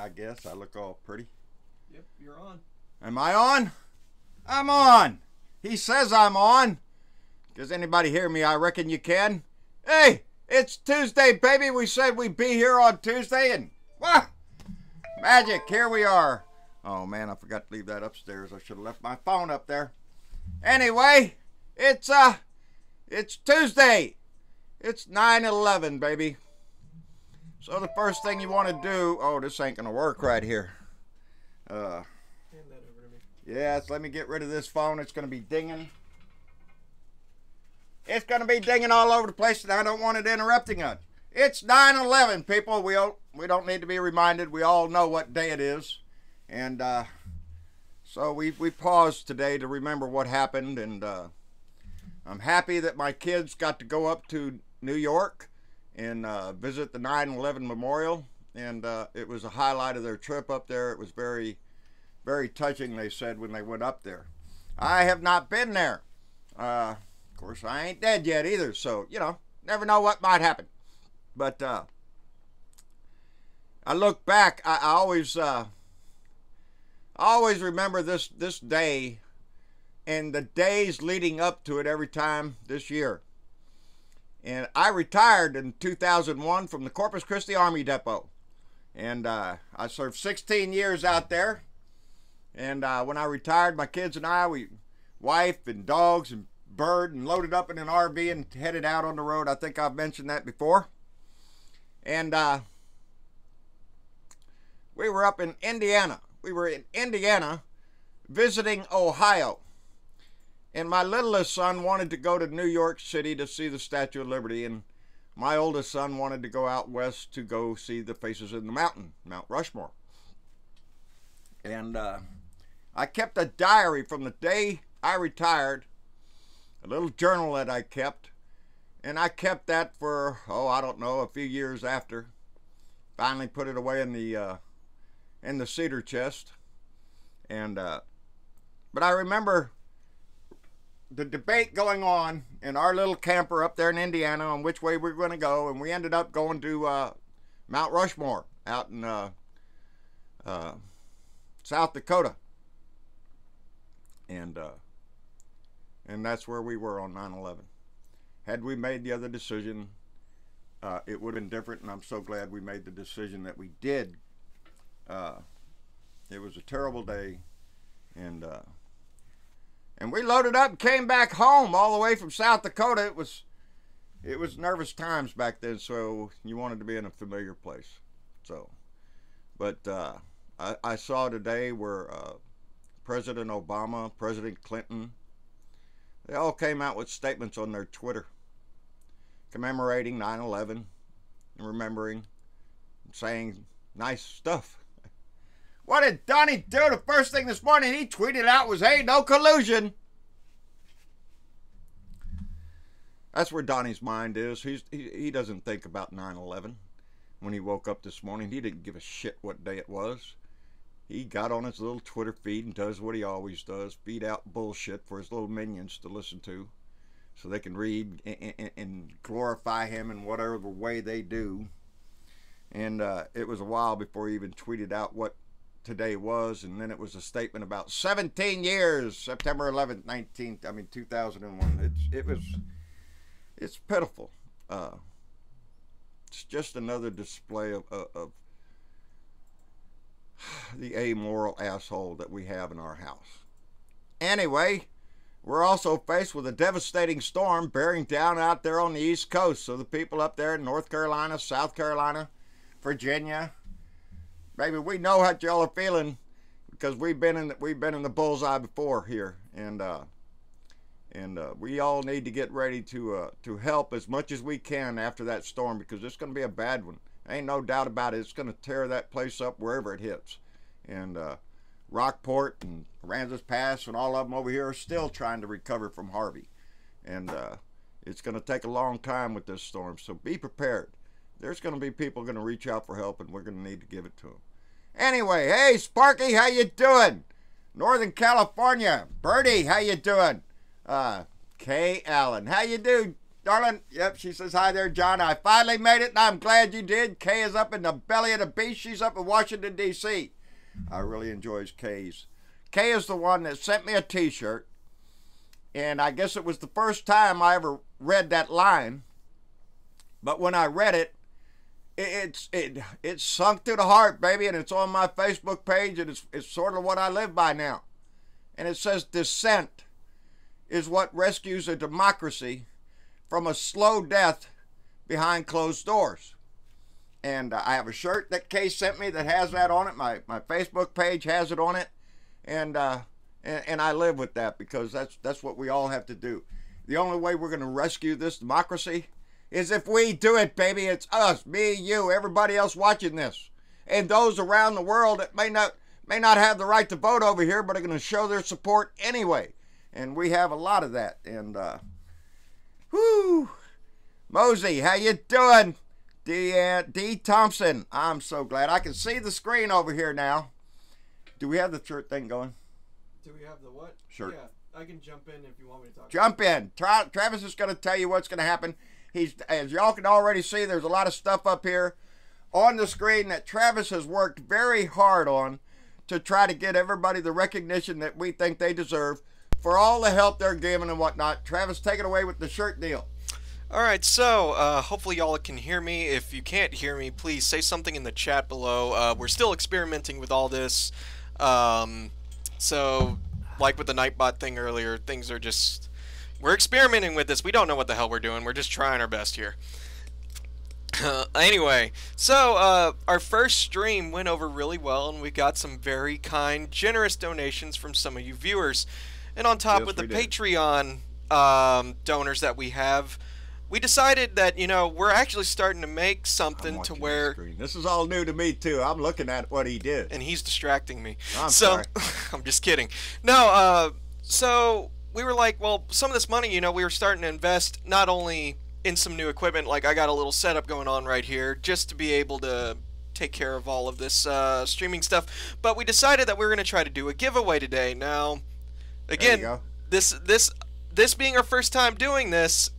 I guess I look all pretty. Yep, you're on. Am I on? I'm on. He says I'm on. Does anybody hear me? I reckon you can. Hey, it's Tuesday, baby. We said we'd be here on Tuesday, and wow, magic. Here we are. Oh man, I forgot to leave that upstairs. I should have left my phone up there. Anyway, it's Tuesday. It's 9/11, baby. So the first thing you want to do, oh, this ain't gonna work right here. Hand that over to me. Yes, let me get rid of this phone. It's gonna be dinging. It's gonna be dinging all over the place, and I don't want it interrupting us. It's 9/11, people. We don't need to be reminded. We all know what day it is, and so we paused today to remember what happened. And I'm happy that my kids got to go up to New York and visit the 9/11 memorial, and it was a highlight of their trip up there. It was very, very touching, they said, when they went up there. I have not been there. Of course, I ain't dead yet either, so, you know, never know what might happen. But I look back, I always remember this day and the days leading up to it every time this year. And I retired in 2001 from the Corpus Christi Army Depot. And I served 16 years out there. And when I retired, my kids and I, wife and dogs and bird, and loaded up in an RV and headed out on the road. I think I've mentioned that before. And we were up in Indiana. We were in Indiana visiting Ohio. And my littlest son wanted to go to New York City to see the Statue of Liberty, and my oldest son wanted to go out west to go see the Faces in the Mountain, Mount Rushmore. And I kept a diary from the day I retired, a little journal that I kept, and I kept that for, oh, I don't know, a few years after. Finally put it away in the cedar chest. And but I remember the debate going on in our little camper up there in Indiana on which way we were going to go, and we ended up going to Mount Rushmore out in South Dakota, and that's where we were on 9/11. Had we made the other decision, it would have been different, and I'm so glad we made the decision that we did. It was a terrible day, and we loaded up and came back home all the way from South Dakota. It was nervous times back then, so you wanted to be in a familiar place. So, but I saw today where President Obama, President Clinton, they all came out with statements on their Twitter commemorating 9/11 and remembering and saying nice stuff. What did Donnie do? The first thing this morning he tweeted out was, "Hey, no collusion." That's where Donnie's mind is. He doesn't think about 9/11. When he woke up this morning, he didn't give a shit what day it was. He got on his little Twitter feed and does what he always does, feed out bullshit for his little minions to listen to, so they can read and glorify him in whatever way they do. And it was a while before he even tweeted out what today was, and then it was a statement about 17 years, September 11th, 2001. It's pitiful. It's just another display of the amoral asshole that we have in our house. Anyway, we're also faced with a devastating storm bearing down out there on the East Coast. So the people up there in North Carolina, South Carolina, Virginia, baby, we know how y'all are feeling because we've been in the bullseye before here, and we all need to get ready to help as much as we can after that storm, because it's going to be a bad one. Ain't no doubt about it. It's going to tear that place up wherever it hits. And Rockport and Aransas Pass and all of them over here are still trying to recover from Harvey, and it's going to take a long time with this storm. So be prepared. There's going to be people going to reach out for help, and we're going to need to give it to them. Anyway, hey, Sparky, how you doing? Northern California. Birdie, how you doing? Kay Allen, how you do? darling. Yep, she says, hi there, John. I finally made it, and I'm glad you did. Kay is up in the belly of the beast. She's up in Washington, D.C. I really enjoy Kay's. Kay is the one that sent me a t-shirt, and I guess it was the first time I ever read that line. But when I read it, it sunk to the heart, baby, and it's on my Facebook page, and it's sort of what I live by now. And it says, dissent is what rescues a democracy from a slow death behind closed doors. And I have a shirt that Kay sent me that has that on it. My Facebook page has it on it, and I live with that, because that's what we all have to do. The only way we're going to rescue this democracy is if we do it, baby. It's us, me, you, everybody else watching this, and those around the world that may not have the right to vote over here, but are going to show their support anyway. And we have a lot of that. And whoo, Mosey, how you doing? D. Thompson, I'm so glad. I can see the screen over here now. Do we have the shirt thing going? Do we have the what? Shirt. Yeah, I can jump in if you want me to talk. Jump in. Travis is going to tell you what's going to happen. As y'all can already see, there's a lot of stuff up here on the screen that Travis has worked very hard on to try to get everybody the recognition that we think they deserve for all the help they're giving and whatnot. Travis, take it away with the shirt deal. All right, so hopefully y'all can hear me. If you can't hear me, please say something in the chat below. We're still experimenting with all this. So, like with the Nightbot thing earlier, things are just... We're experimenting with this. We don't know what the hell we're doing. We're just trying our best here. Anyway, so our first stream went over really well, and we got some very kind, generous donations from some of you viewers. And on top with the Patreon donors that we have, we decided that, you know, we're actually starting to make something to where... This is all new to me, too. I'm looking at what he did. And he's distracting me. I'm sorry. I'm just kidding. No, so we were like, well, some of this money, you know, we were starting to invest not only in some new equipment, like I got a little setup going on right here, just to be able to take care of all of this streaming stuff, but we decided that we were going to try to do a giveaway today. Now, again, this being our first time doing this,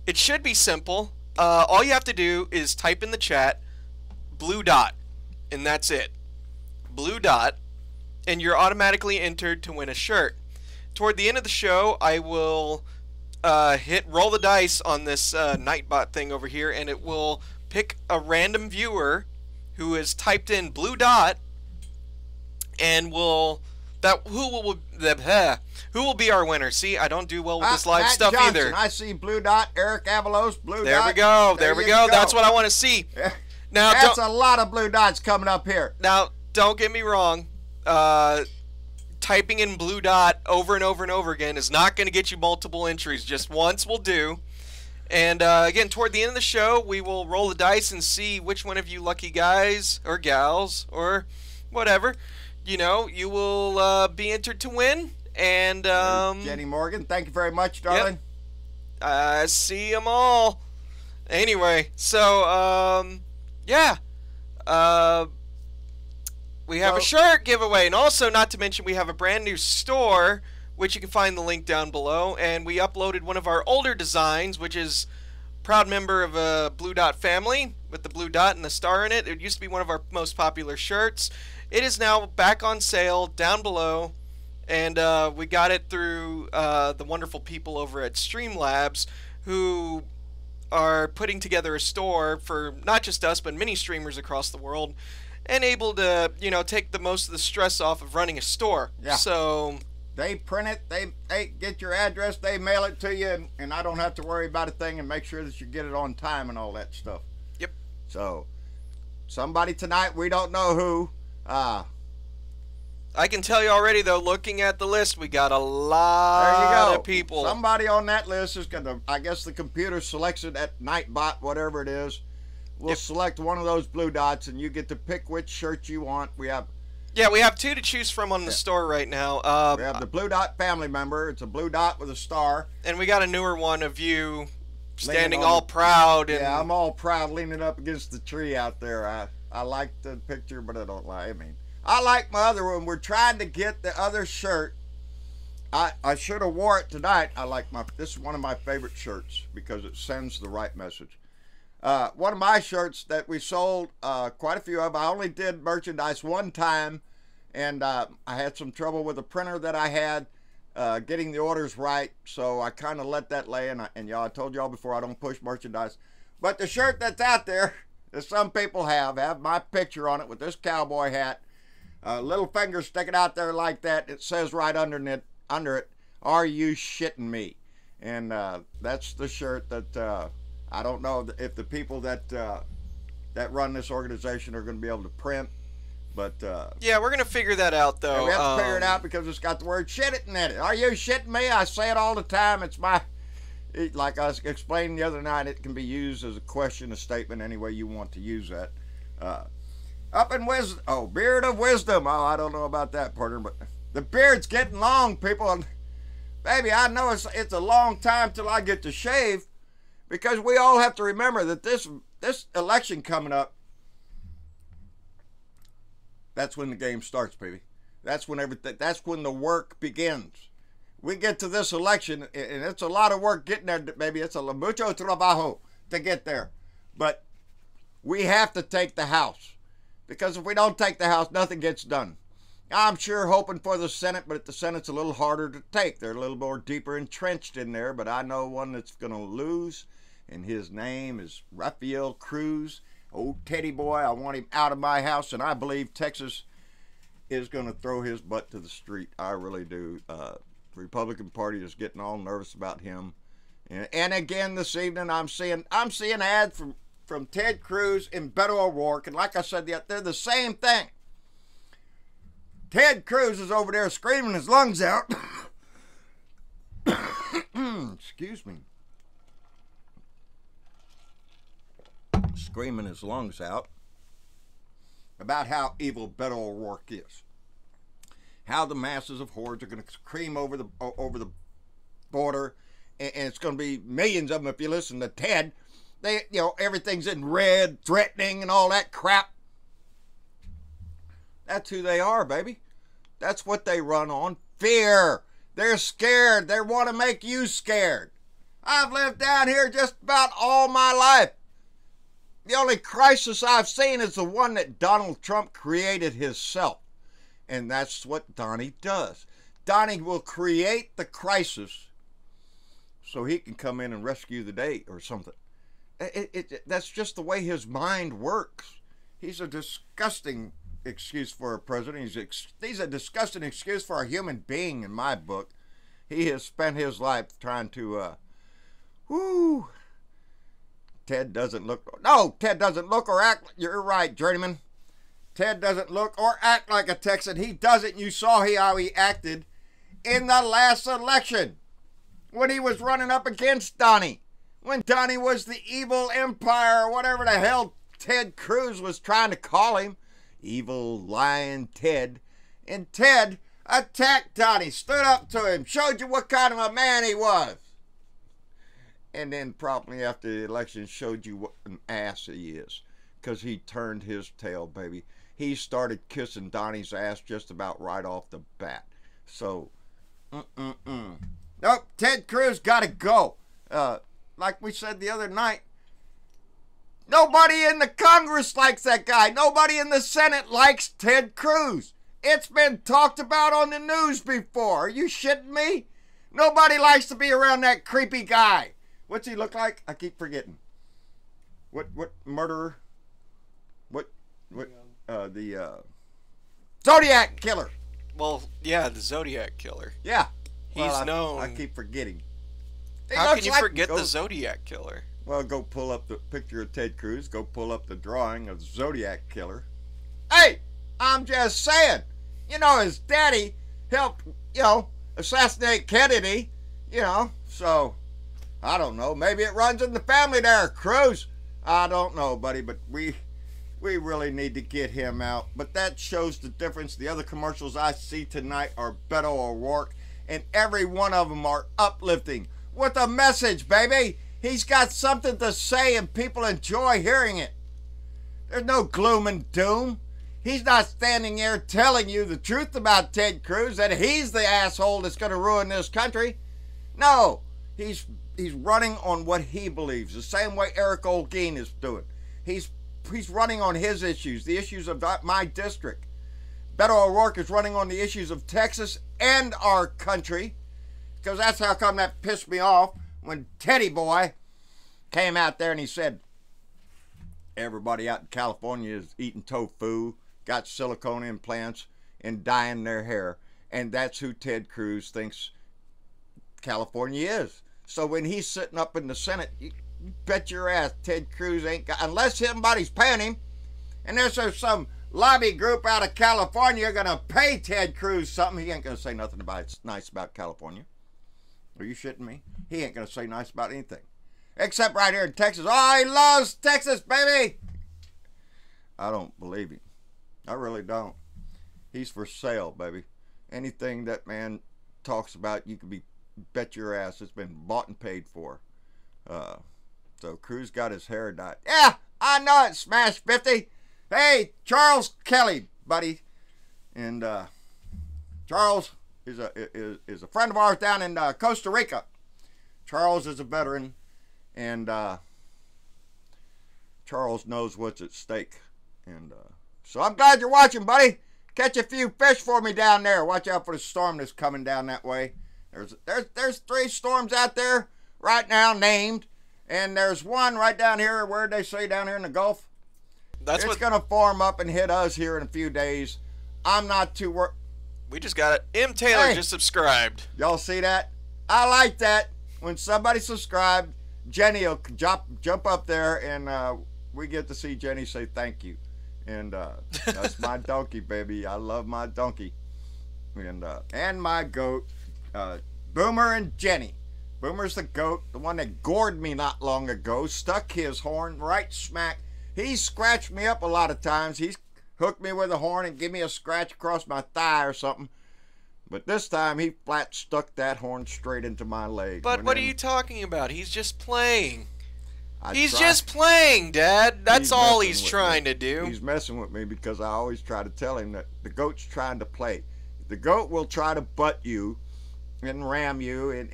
it should be simple. All you have to do is type in the chat blue dot, and that's it. Blue dot, and you're automatically entered to win a shirt. Toward the end of the show, I will hit roll the dice on this Nightbot thing over here, and it will pick a random viewer who has typed in blue dot, and who will be our winner. See, I don't do well with this live stuff Johnson, either. I see blue dot. Eric Avalos, blue dot. There we go. There we go. That's what I want to see. Now, that's a lot of blue dots coming up here. Now, don't get me wrong. Typing in blue dot over and over and over again is not going to get you multiple entries. Just once will do. And again, toward the end of the show, we will roll the dice and see which one of you lucky guys or gals or whatever, you know, you will be entered to win. And Jenny Morgan, thank you very much, darling. Yep. I see them all. Anyway, so yeah. We have a shirt giveaway, and also, not to mention, we have a brand new store, which you can find the link down below, and we uploaded one of our older designs, which is proud member of a Blue Dot family, with the blue dot and the star in it. It used to be one of our most popular shirts. It is now back on sale down below, and we got it through the wonderful people over at Streamlabs, who are putting together a store for not just us, but many streamers across the world, and able to, you know, take the most of the stress off of running a store. Yeah. So they print it, they get your address, they mail it to you, and I don't have to worry about a thing, and make sure that you get it on time and all that stuff. Yep. So somebody tonight, we don't know who. I can tell you already, though, looking at the list, we got a lot of people. Somebody on that list is going to, I guess the computer selects it at Nightbot, whatever it is. We'll select one of those blue dots, and you get to pick which shirt you want. We have... Yeah, we have two to choose from on the store right now. We have the blue dot family member. It's a blue dot with a star. And we got a newer one of you standing all proud. And yeah, I'm all proud leaning up against the tree out there. I like the picture, but I don't like. I mean, I like my other one. We're trying to get the other shirt I should have wore it tonight. This is one of my favorite shirts because it sends the right message. One of my shirts that we sold quite a few of. I only did merchandise one time, and I had some trouble with the printer that I had getting the orders right, so I kind of let that lay. And y'all, I told y'all before, I don't push merchandise. But the shirt that's out there, that some people have my picture on it with this cowboy hat, little finger sticking out there like that. It says right under it, "Are you shitting me?" And that's the shirt that I don't know if the people that run this organization are going to be able to print, but yeah, we're gonna figure that out though. We have to figure it out because it's got the word "shit" in it. Are you shitting me? I say it all the time. Like I was explaining the other night, it can be used as a question, a statement, any way you want to use that. Up in wisdom, beard of wisdom. Oh, I don't know about that, partner, but the beard's getting long, people. And baby, I know it's a long time till I get to shave, because we all have to remember that this election coming up, that's when the game starts, baby. That's when the work begins. We get to this election, and it's a lot of work getting there, baby. It's a mucho trabajo to get there. But we have to take the House, because if we don't take the House, nothing gets done. I'm sure hoping for the Senate, but the Senate's a little harder to take. They're a little more deeper entrenched in there, but I know one that's going to lose, and his name is Rafael Cruz. Old Teddy boy, I want him out of my house, and I believe Texas is going to throw his butt to the street. I really do. The Republican Party is getting all nervous about him. And again this evening, I'm seeing ads from Ted Cruz and Beto O'Rourke, and like I said, they're the same thing. Ted Cruz is over there screaming his lungs out. Excuse me. Screaming his lungs out about how evil Beto O'Rourke is. How the masses of hordes are going to cream over the border, and it's going to be millions of them if you listen to Ted. Everything's in red, threatening, and all that crap. That's who they are, baby. That's what they run on. Fear. They're scared. They want to make you scared. I've lived down here just about all my life. The only crisis I've seen is the one that Donald Trump created himself. And that's what Donnie does. Donnie will create the crisis so he can come in and rescue the day or something. That's just the way his mind works. He's a disgusting excuse for a president. He's a disgusting excuse for a human being in my book. He has spent his life trying to, Ted doesn't look or act, you're right, journeyman. Ted doesn't look or act like a Texan. He doesn't. You saw how he acted in the last election when he was running up against Donnie. When Donnie was the evil empire, or whatever the hell Ted Cruz was trying to call him. Evil, lying Ted. And Ted attacked Donnie, stood up to him, showed you what kind of a man he was. And then promptly after the election showed you what an ass he is. Because he turned his tail, baby. He started kissing Donnie's ass just about right off the bat. So, Nope, Ted Cruz got to go. Like we said the other night, nobody in the Congress likes that guy. Nobody in the Senate likes Ted Cruz. It's been talked about on the news before. Are you shitting me? Nobody likes to be around that creepy guy. What's he look like? I keep forgetting. What murderer? The Zodiac Killer. Well, yeah, the Zodiac Killer. Yeah. He's known. I keep forgetting. How can you forget the Zodiac Killer? Well, go pull up the picture of Ted Cruz. Go pull up the drawing of the Zodiac Killer. Hey, I'm just saying. His daddy helped, assassinate Kennedy. So I don't know. Maybe it runs in the family there, Cruz. I don't know, buddy, but we really need to get him out. But that shows the difference. The other commercials I see tonight are Beto O'Rourke, and every one of them are uplifting with a message, baby. He's got something to say, and people enjoy hearing it. There's no gloom and doom. He's not standing there telling you the truth about Ted Cruz, that he's the asshole that's going to ruin this country. No, he's running on what he believes, the same way Eric Olguin is doing. He's running on his issues, the issues of my district. Beto O'Rourke is running on the issues of Texas and our country, because that's how come that pissed me off when Teddy Boy came out there and he said everybody out in California is eating tofu, got silicone implants, and dyeing their hair. And that's who Ted Cruz thinks California is. So when he's sitting up in the Senate, you bet your ass Ted Cruz ain't got, unless somebody's paying him, and there's some lobby group out of California gonna pay Ted Cruz something, he ain't gonna say nothing nice about California. Are you shitting me? He ain't gonna say nice about anything. Except right here in Texas. Oh, he loves Texas, baby! I don't believe him. I really don't. He's for sale, baby. Anything that man talks about, you can bet your ass it's been bought and paid for. So Cruz got his hair dyed. Yeah, I know it, Smash 50. Hey, Charles Kelly, buddy. And Charles is a friend of ours down in Costa Rica. Charles is a veteran, and Charles knows what's at stake. And so I'm glad you're watching, buddy. Catch a few fish for me down there. Watch out for the storm that's coming down that way. There's 3 storms out there right now named, and there's one right down here. Where they say down here in the Gulf? It's gonna form up and hit us here in a few days. I'm not too worried. We just got it. M. Taylor just subscribed. Y'all see that? I like that. When somebody subscribed, Jenny will jump up there, and we get to see Jenny say thank you. And that's my donkey, baby. I love my donkey. And my goat, Boomer and Jenny. Boomer's the goat, the one that gored me not long ago, stuck his horn right smack. He scratched me up a lot of times. He's hooked me with a horn and give me a scratch across my thigh or something. But this time he flat stuck that horn straight into my leg. But what are you talking about? He's just playing. He's just playing, Dad. That's all he's trying to do. He's messing with me because I always try to tell him that the goat's trying to play. The goat will try to butt you and ram you,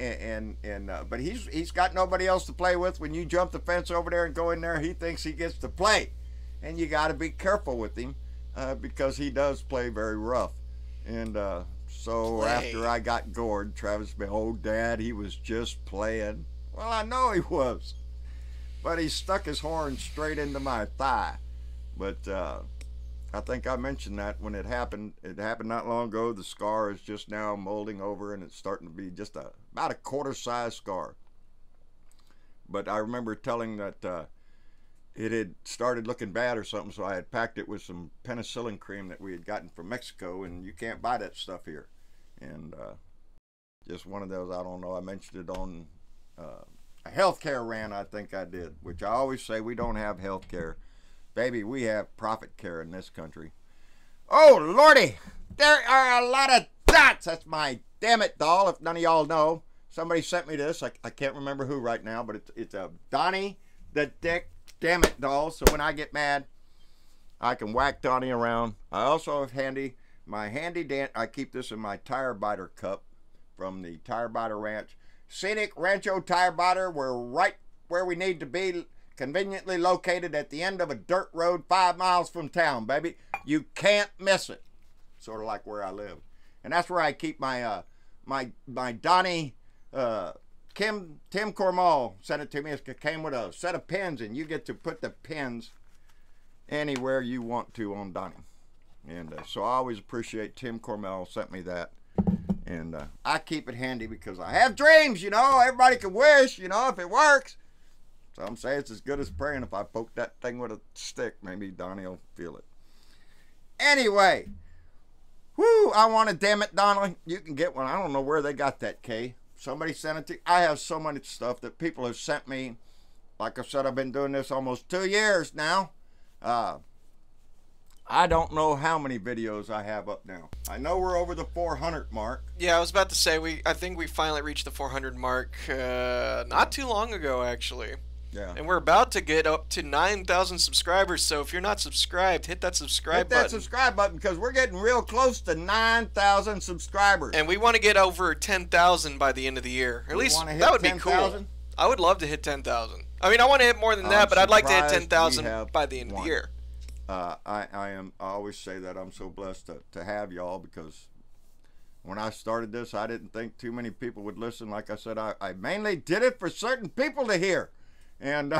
but he's got nobody else to play with. When you jump the fence over there and go in there, he thinks he gets to play, and you got to be careful with him because he does play very rough. And so after I got gored, Travis said, "Oh, Dad, he was just playing." Well, I know he was, but he stuck his horn straight into my thigh. But I think I mentioned that when it happened. It happened not long ago. The scar is just now molding over, and it's starting to be just about a quarter-size scar. But I remember telling that it had started looking bad or something, so I had packed it with some penicillin cream that we had gotten from Mexico, and you can't buy that stuff here. And just one of those, I don't know, I mentioned it on a healthcare rant, I think I did, which I always say we don't have healthcare. Baby, we have profit care in this country. Oh, Lordy! There are a lot of dots! That's my damn it doll, if none of y'all know. Somebody sent me this. I can't remember who right now, but it's a Donnie the Dick damn it doll. So when I get mad, I can whack Donnie around. I also have my handy I keep this in my tire biter cup from the Tire Biter Ranch. Scenic Rancho Tire Biter. We're right where we need to be. Conveniently located at the end of a dirt road 5 miles from town, baby. You can't miss it. Sort of like where I live. And that's where I keep my my Donnie Tim Cormal sent it to me. It came with a set of pins, and you get to put the pins anywhere you want to on Donnie. And so I always appreciate Tim Cormal sent me that. And I keep it handy because I have dreams, you know. Everybody can wish, you know, if it works. Some say it's as good as praying. If I poke that thing with a stick, maybe Donnie will feel it. Anyway, whoo, I want to, damn it, Donnie. You can get one. I don't know where they got that, Kay. Somebody sent it to you. I have so much stuff that people have sent me. Like I said, I've been doing this almost 2 years now. I don't know how many videos I have up now. I know we're over the 400 mark. Yeah, I was about to say, I think we finally reached the 400 mark not too long ago, actually. Yeah. And we're about to get up to 9,000 subscribers, so if you're not subscribed, hit that subscribe button. Hit that subscribe button because we're getting real close to 9,000 subscribers. And we want to get over 10,000 by the end of the year. At least that would be cool. I would love to hit 10,000. I mean, I want to hit more than that, but I'd like to hit 10,000 by the end of the year. I always say that I'm so blessed to have y'all, because when I started this, I didn't think too many people would listen. Like I said, I mainly did it for certain people to hear. And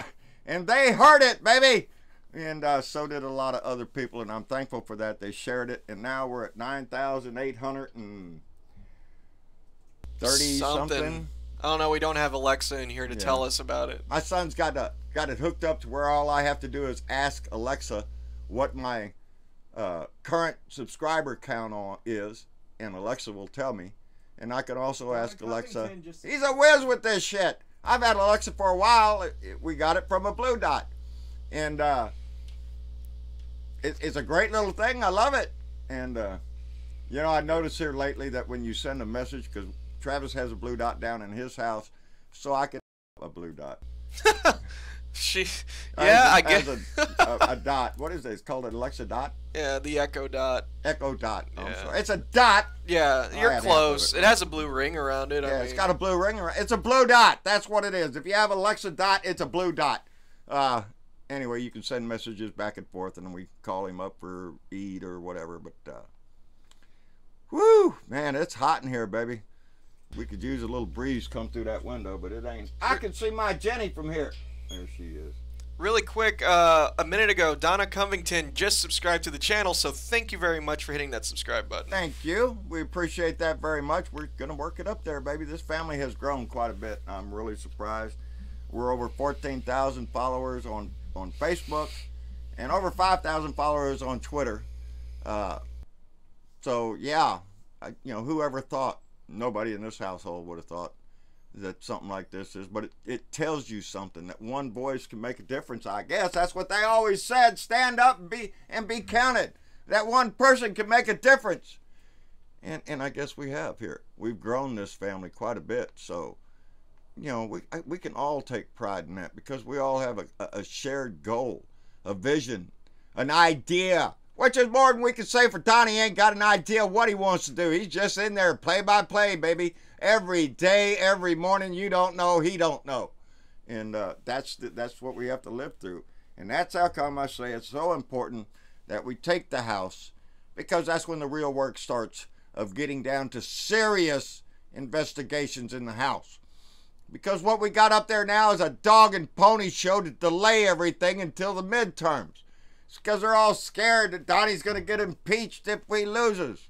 they heard it, baby. And so did a lot of other people, and I'm thankful for that. They shared it, and now we're at 9,830 something. I don't know. We don't have Alexa in here to tell us about it. My son's got it hooked up to where all I have to do is ask Alexa what my current subscriber count is, and Alexa will tell me. And I can also ask Alexa. He's a whiz with this shit. I've had Alexa for a while. We got it from a Blue Dot. And it's a great little thing. I love it. And, you know, I noticed here lately that when you send a message, because Travis has a Blue Dot down in his house, so I can a Blue Dot. I get a dot. What is it? It's called an Alexa Dot? Yeah, the Echo Dot. Echo Dot. Yeah. I'm sorry. It's a dot. Yeah, you're close. It has a blue ring around it. Yeah, it's got a blue ring around it. It's a Blue Dot. That's what it is. If you have Alexa Dot, it's a Blue Dot. Anyway, you can send messages back and forth, and then we call him up for eat or whatever. But, whoo, man, it's hot in here, baby. We could use a little breeze come through that window, but it ain't. I can see my Jenny from here. There she is. Really quick, a minute ago, Donna Covington just subscribed to the channel, so thank you very much for hitting that subscribe button. Thank you. We appreciate that very much. We're going to work it up there, baby. This family has grown quite a bit. I'm really surprised. We're over 14,000 followers on Facebook and over 5,000 followers on Twitter. So, yeah, you know, whoever thought, nobody in this household would have thought that something like this is, but it tells you something, that one voice can make a difference. I guess that's what they always said, stand up and be counted. That one person can make a difference. And I guess we have here. We've grown this family quite a bit, so you know, we can all take pride in that, because we all have a shared goal, a vision, an idea, which is more than we can say for Donnie. He ain't got an idea what he wants to do. He's just in there play by play, baby. Every day, every morning, you don't know, he don't know. And that's what we have to live through. And that's how come I say it's so important that we take the house, because that's when the real work starts of getting down to serious investigations in the house. Because what we got up there now is a dog and pony show to delay everything until the midterms. It's because they're all scared that Donnie's going to get impeached if we loses.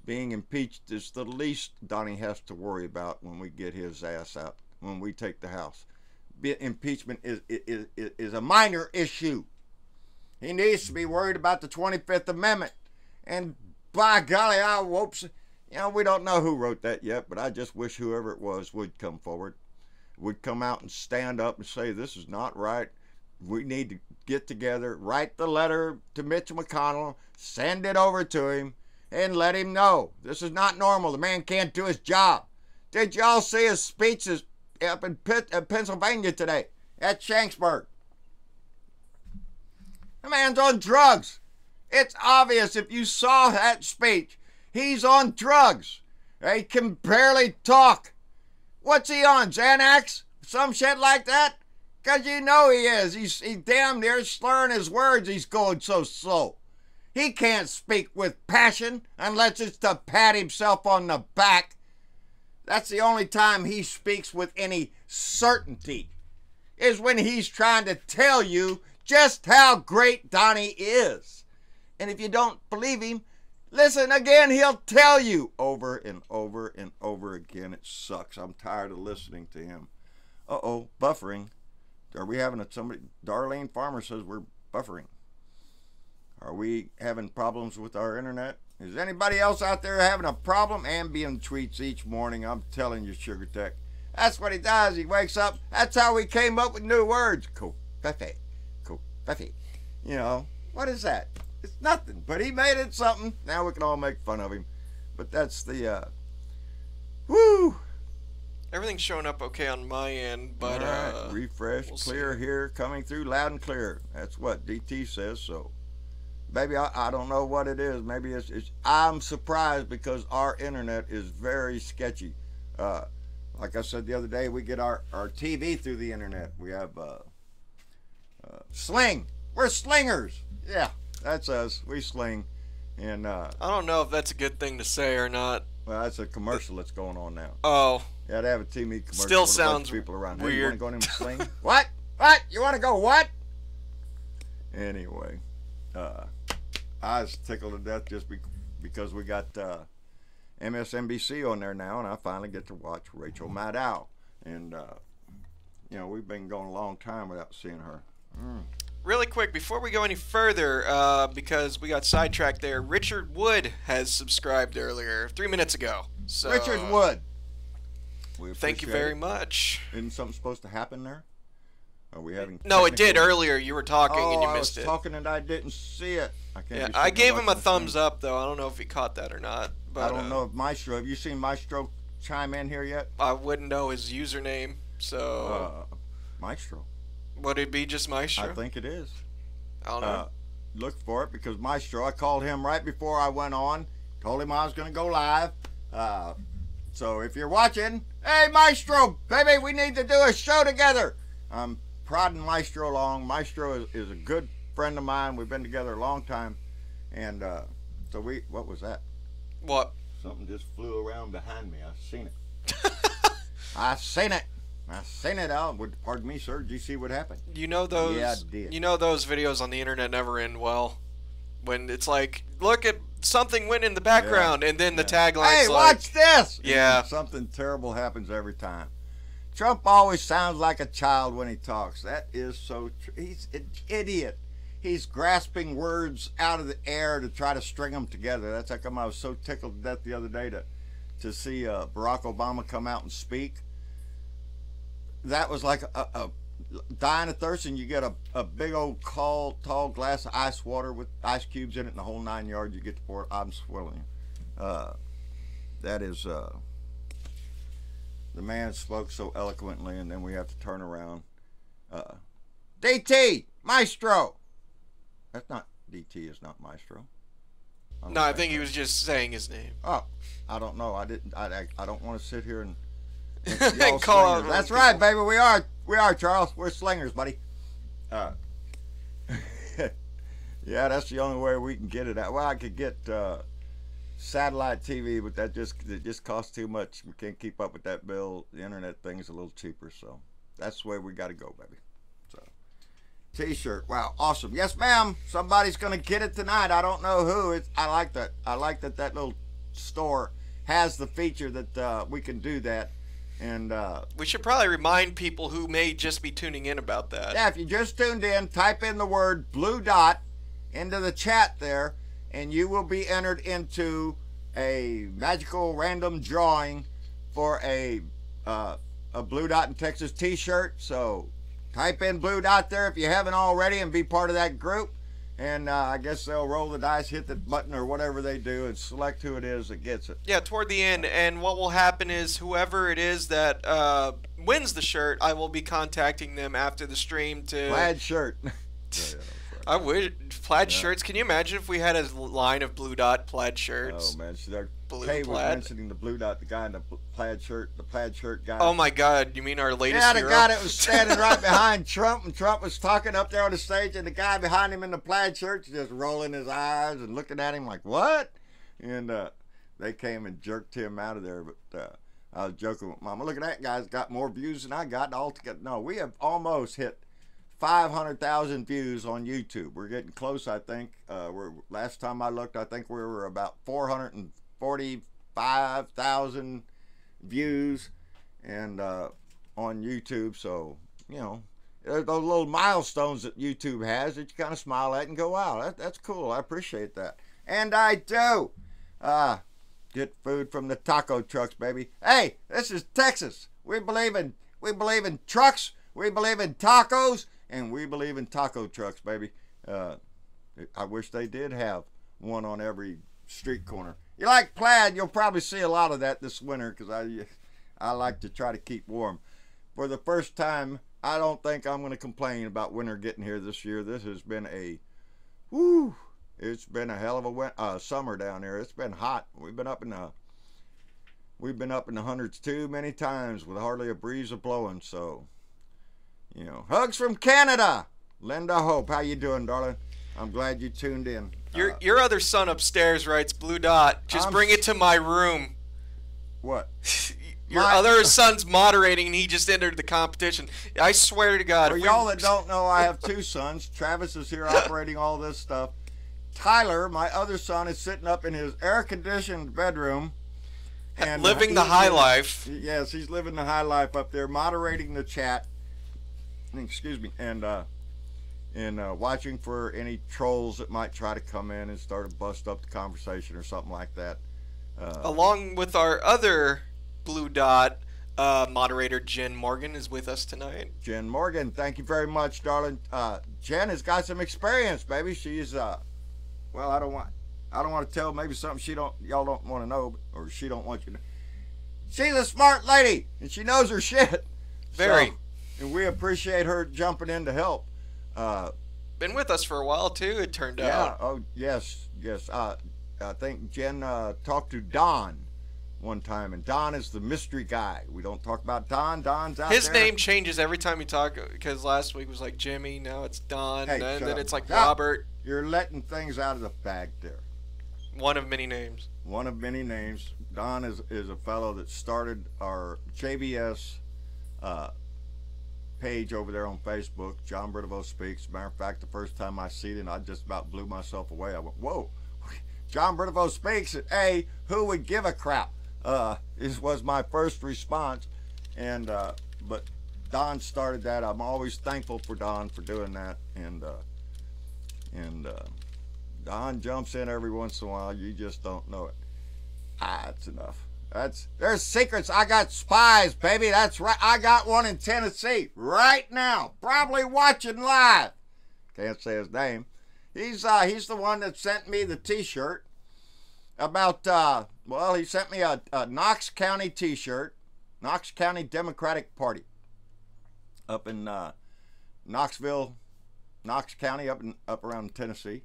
Being impeached is the least Donnie has to worry about when we get his ass out, when we take the house. Impeachment is a minor issue. He needs to be worried about the 25th Amendment. And by golly, I hope so. You know, we don't know who wrote that yet, but I just wish whoever it was would come forward, would come out and stand up and say, this is not right. We need to get together, write the letter to Mitch McConnell, send it over to him, and let him know this is not normal. The man can't do his job. Did y'all see his speeches up in Pennsylvania today at Shanksburg? The man's on drugs. It's obvious if you saw that speech. He's on drugs. He can barely talk. What's he on, Xanax? Some shit like that? Because you know he is. He's damn near slurring his words. He's going so slow. He can't speak with passion unless it's to pat himself on the back. That's the only time he speaks with any certainty, is when he's trying to tell you just how great Donnie is. And if you don't believe him, listen again. He'll tell you over and over and over again. It sucks. I'm tired of listening to him. Uh-oh, buffering. Are we having somebody? Darlene Farmer says we're buffering. Are we having problems with our internet? Is anybody else out there having a problem? Ambient tweets each morning. I'm telling you, Sugar Tech. That's what he does. He wakes up. That's how we came up with new words. Cool. Buffet. Cool. Buffet. You know, what is that? It's nothing. But he made it something. Now we can all make fun of him. But that's the, woo! Everything's showing up okay on my end, but All right, refresh, we'll clear see. here, coming through loud and clear. That's what DT says. So, maybe I don't know what it is. Maybe it's I'm surprised because our internet is very sketchy. Like I said the other day, we get our TV through the internet. We have Sling. We're slingers. Yeah, that's us. We sling. And I don't know if that's a good thing to say or not. well, that's a commercial that's going on now. Oh, Yeah, they have a TV commercial. Still with a bunch sounds of people around. Hey, you weird. want to go in and sling? What? What? You want to go what? Anyway, I was tickled to death just because we got MSNBC on there now, and I finally get to watch Rachel Maddow. And, you know, we've been going a long time without seeing her. really quick, before we go any further, because we got sidetracked there, Richard Wood has subscribed earlier, 3 minutes ago. So, Richard Wood. We Thank you appreciate very it. much. Isn't something supposed to happen there? Are we having? No, it did technical- earlier. You were talking and you I missed was it. talking and I didn't see it. I can't. Yeah, be I sitting gave there him a watching the thumbs thing. up, though. I don't know if he caught that or not. But, I don't know if Maestro. Have you seen Maestro chime in here yet? I wouldn't know his username, so Maestro. would it be just Maestro? I think it is. I don't know. Look for it because Maestro. I called him right before I went on. Told him I was going to go live. So if you're watching, hey Maestro, baby, we need to do a show together. I'm prodding Maestro along. Maestro is a good friend of mine. We've been together a long time, and so what was that? What? Something just flew around behind me. I seen it. I seen it. I seen it, Al. Pardon me, sir. Did you see what happened? You know those. Yeah, I did. You know those videos on the internet never end well. When it's like, look at something went in the background, and then the tagline's Hey, like, watch this! Yeah. And something terrible happens every time. Trump always sounds like a child when he talks. That is so true. He's an idiot. He's grasping words out of the air to try to string them together. That's how come I was so tickled to death the other day to see Barack Obama come out and speak. That was like a dying of thirst, and you get a big old tall glass of ice water with ice cubes in it and the whole 9 yards. You get to pour it. I'm swilling. That is the man spoke so eloquently, and then we have to turn around. DT Maestro. That's not DT. Is not Maestro. no, I think he was just saying his name. Oh, I don't know. I didn't. I don't want to sit here and And y'all call slingers. out That's people. right, baby. We are Charles. We're slingers, buddy. Yeah, that's the only way we can get it out. Well, I could get satellite TV, but it just costs too much. We can't keep up with that bill. The internet thing's a little cheaper, so that's the way we got to go, baby. So, T-shirt. Wow, awesome. Yes, ma'am. Somebody's gonna get it tonight. I don't know who. I like that. I like that little store has the feature that we can do that. And We should probably remind people who may just be tuning in about that. yeah, if you just tuned in, type in the word blue dot into the chat there, and you will be entered into a magical random drawing for a Blue Dot in Texas t-shirt. So type in blue dot there if you haven't already and be part of that group. And I guess they'll roll the dice, hit the button or whatever they do, and select who it is that gets it. Yeah, toward the end, and what will happen is whoever it is that wins the shirt, I will be contacting them after the stream to. Plaid shirt. I wish plaid Yeah. shirts. Can you imagine if we had a line of blue dot plaid shirts? Oh man, see, Blue Kay was plaid. mentioning the blue dot, the guy in the plaid shirt guy. Oh my God! You mean our latest Yeah, the hero? guy that was standing right behind Trump, and Trump was talking up there on the stage, and the guy behind him in the plaid shirt just rolling his eyes and looking at him like, what? And they came and jerked him out of there. But I was joking with Mama. Look at that guy's got more views than I got altogether. No, we have almost hit 500,000 views on YouTube. We're getting close, I think. Last time I looked, I think we were about 445,000 views and on YouTube. So, you know, there's those little milestones that YouTube has that you kind of smile at and go, wow, that's cool. I appreciate that. And I do. Get food from the taco trucks, baby. Hey, this is Texas. We believe in trucks. We believe in tacos. And we believe in taco trucks, baby. I wish they did have one on every street corner. You like plaid, you'll probably see a lot of that this winter because I like to try to keep warm. For the first time, I don't think I'm going to complain about winter getting here this year. This has been it's been a hell of a summer down here. It's been hot. We've been up in the hundreds too many times with hardly a breeze of blowing. So, hugs from Canada. Linda Hope, how you doing, darling? I'm glad you tuned in. Your other son upstairs writes, Blue Dot, just bring it to my room. What? Your other son's moderating, and he just entered the competition. I swear to God. For y'all that don't know, I have two sons. Travis is here operating all this stuff. Tyler, my other son, is sitting up in his air-conditioned bedroom. And living the high life. Yes, he's living the high life up there, moderating the chat. Excuse me. And watching for any trolls that might try to come in and start to bust up the conversation or something like that. Along with our other Blue Dot moderator, Jen Morgan, is with us tonight. Jen Morgan, thank you very much, darling. Jen has got some experience, baby. She's well, I don't want to tell maybe something y'all don't want to know, or she don't want you to. She's a smart lady and she knows her shit. Very. So, and we appreciate her jumping in to help. Been with us for a while too, it turned out. Oh yes. I think Jen talked to Don one time, and Don is the mystery guy. We don't talk about Don. Don's out there. His name changes every time you talk, because last week was like Jimmy, now it's Don, Hey, and then it's like Shut up. Robert. You're letting things out of the bag there. One of many names. One of many names. Don is a fellow that started our JBS page over there on Facebook. John Britavo Speaks. Matter of fact, the first time I seen it, I just about blew myself away. I went, whoa. John Britavo Speaks. Who would give a crap? Was my first response, and but Don started that. I'm always thankful for Don for doing that, and Don jumps in every once in a while. You just don't know it. That's enough. There's secrets. I got spies, baby. That's right. I got one in Tennessee right now, probably watching live. Can't say his name. He's the one that sent me the T-shirt about. Well, he sent me a Knox County T-shirt, Knox County Democratic Party, up in Knoxville, Knox County, up around Tennessee,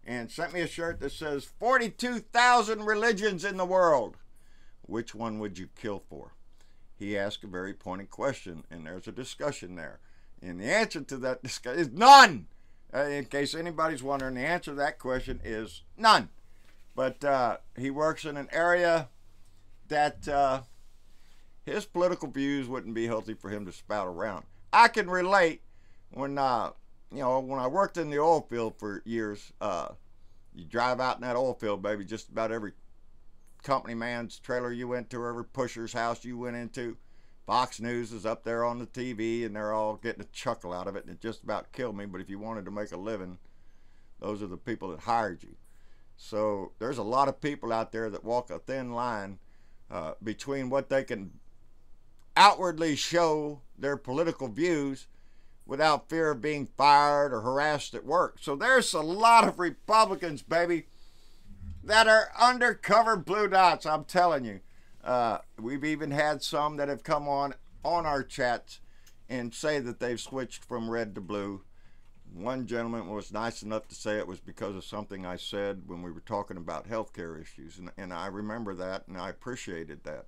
and sent me a shirt that says 42,000 religions in the world. Which one would you kill for? He asked a very pointed question, and there's a discussion there. And the answer to that discussion is none. In case anybody's wondering, the answer to that question is none. But he works in an area that his political views wouldn't be healthy for him to spout around. I can relate when when I worked in the oil field for years. You drive out in that oil field, baby. Just about every company man's trailer you went to, every pusher's house you went into, Fox News is up there on the TV, and they're all getting a chuckle out of it, and it just about killed me. But if you wanted to make a living, those are the people that hired you. So there's a lot of people out there that walk a thin line between what they can outwardly show their political views without fear of being fired or harassed at work. So there's a lot of Republicans, baby, that are undercover blue dots, I'm telling you. We've even had some that have come on our chats and say that they've switched from red to blue. One gentleman was nice enough to say it was because of something I said when we were talking about healthcare issues, and I remember that, and I appreciated that,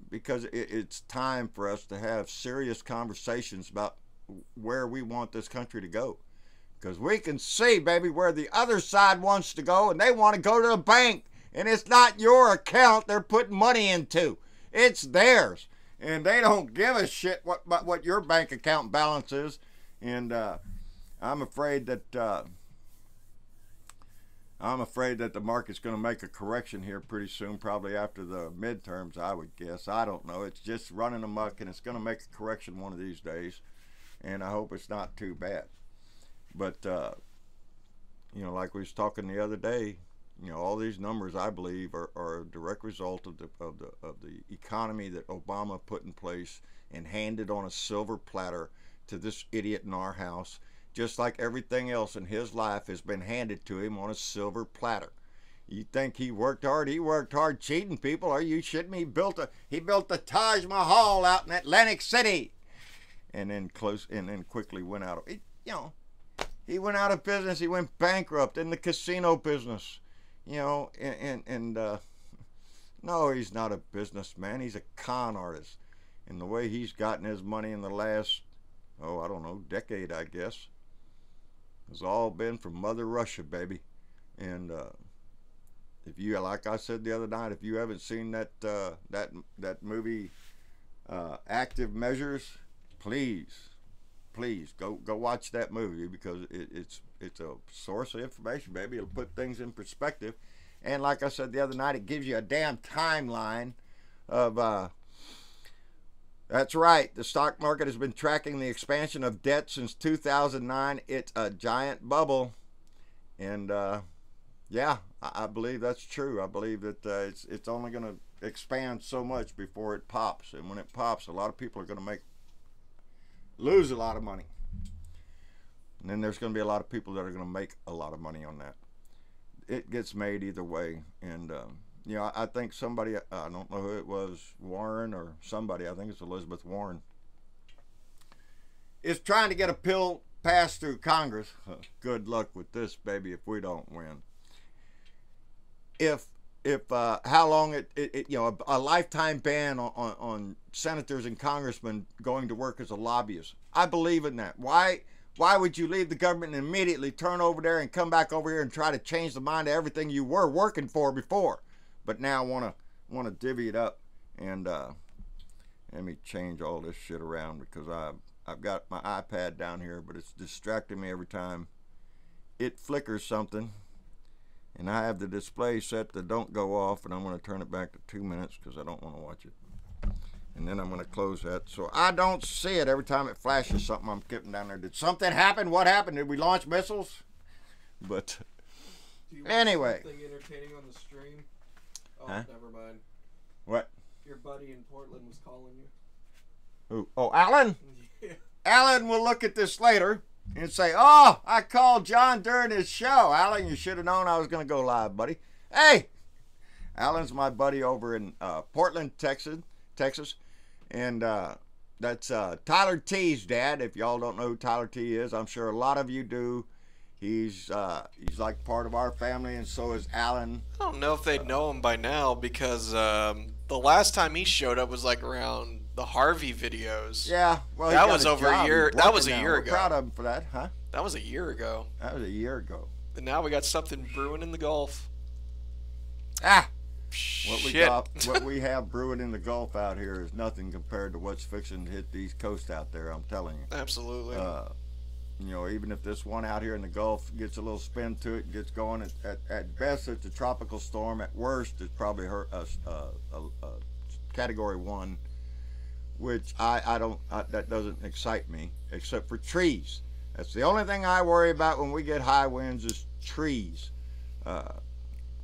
because it's time for us to have serious conversations about where we want this country to go, because we can see, baby, where the other side wants to go, and they want to go to the bank, and it's not your account they're putting money into, it's theirs, and they don't give a shit what your bank account balance is. And I'm afraid that the market's going to make a correction here pretty soon, probably after the midterms, I would guess. I don't know. It's just running amok, and it's going to make a correction one of these days, and I hope it's not too bad. But like we was talking the other day, all these numbers, I believe, are a direct result of the economy that Obama put in place and handed on a silver platter to this idiot in our house, just like everything else in his life has been handed to him on a silver platter. You think he worked hard? He worked hard cheating people. Are you shitting me? He built the Taj Mahal out in Atlantic City, and then quickly went out of it. You know, he went out of business. He went bankrupt in the casino business. You know, no, he's not a businessman. He's a con artist. And the way he's gotten his money in the last, I don't know, decade, I guess, has all been from Mother Russia, baby. And if you, like I said the other night, if you haven't seen that movie, Active Measures, please go watch that movie, because it's a source of information, baby. It'll put things in perspective. And like I said the other night, it gives you a damn timeline of that's right, the stock market has been tracking the expansion of debt since 2009. It's a giant bubble. And yeah, I believe that's true. I believe that it's only going to expand so much before it pops. And when it pops, a lot of people are going to lose a lot of money. And then there's going to be a lot of people that are going to make a lot of money on that. It gets made either way. And you know, I think somebody, I don't know who it was, Warren or somebody, I think it's Elizabeth Warren, is trying to get a bill passed through Congress. Good luck with this, baby, if we don't win. If how long you know, a lifetime ban on senators and congressmen going to work as a lobbyist. I believe in that. Why would you leave the government and immediately turn over there and come back over here and try to change the mind of everything you were working for before, but now want to divvy it up? And let me change all this shit around, because I've got my iPad down here, but it's distracting me every time it flickers something. And I have the display set to don't go off, and I'm going to turn it back to 2 minutes because I don't want to watch it. And then I'm going to close that so I don't see it every time it flashes something. I'm getting down there. Did something happen? What happened? Did we launch missiles? But anyway. Something entertaining on the stream? Oh, huh? Never mind. What? Your buddy in Portland was calling you. Who? Oh, Alan? Yeah. Alan will look at this later and say, "Oh, I called John during his show." Alan, you should have known I was going to go live, buddy. Hey! Alan's my buddy over in Portland, Texas. And that's Tyler T's dad. If y'all don't know who Tyler T is, I'm sure a lot of you do. He's like part of our family, and so is Alan. I don't know if they'd know him by now, because the last time he showed up was like around the Harvey videos. Yeah, well, that was over a year. That was a year ago. We're proud of him for that, huh? That was a year ago. That was a year ago. And now we got something brewing in the Gulf. Ah, Shit. what we have brewing in the Gulf out here is nothing compared to what's fixing to hit the East Coast out there. I'm telling you. Absolutely. You know, even if this one out here in the Gulf gets a little spin to it and gets going, at best it's a tropical storm. At worst, it's probably a Category 1, which that doesn't excite me, except for trees. That's the only thing I worry about when we get high winds, is trees.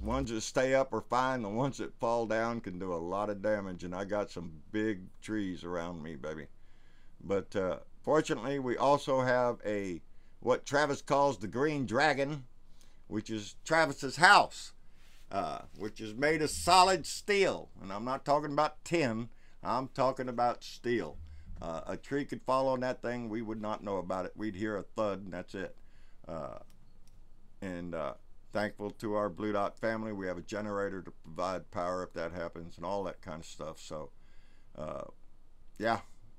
Ones that stay up are fine. The ones that fall down can do a lot of damage, and I got some big trees around me, baby. But fortunately, we also have what Travis calls the Green Dragon, which is Travis's house, which is made of solid steel. And I'm not talking about tin. I'm talking about steel. A tree could fall on that thing. We would not know about it. We'd hear a thud, and that's it. Thankful to our Blue Dot family, we have a generator to provide power if that happens, and all that kind of stuff. So, yeah,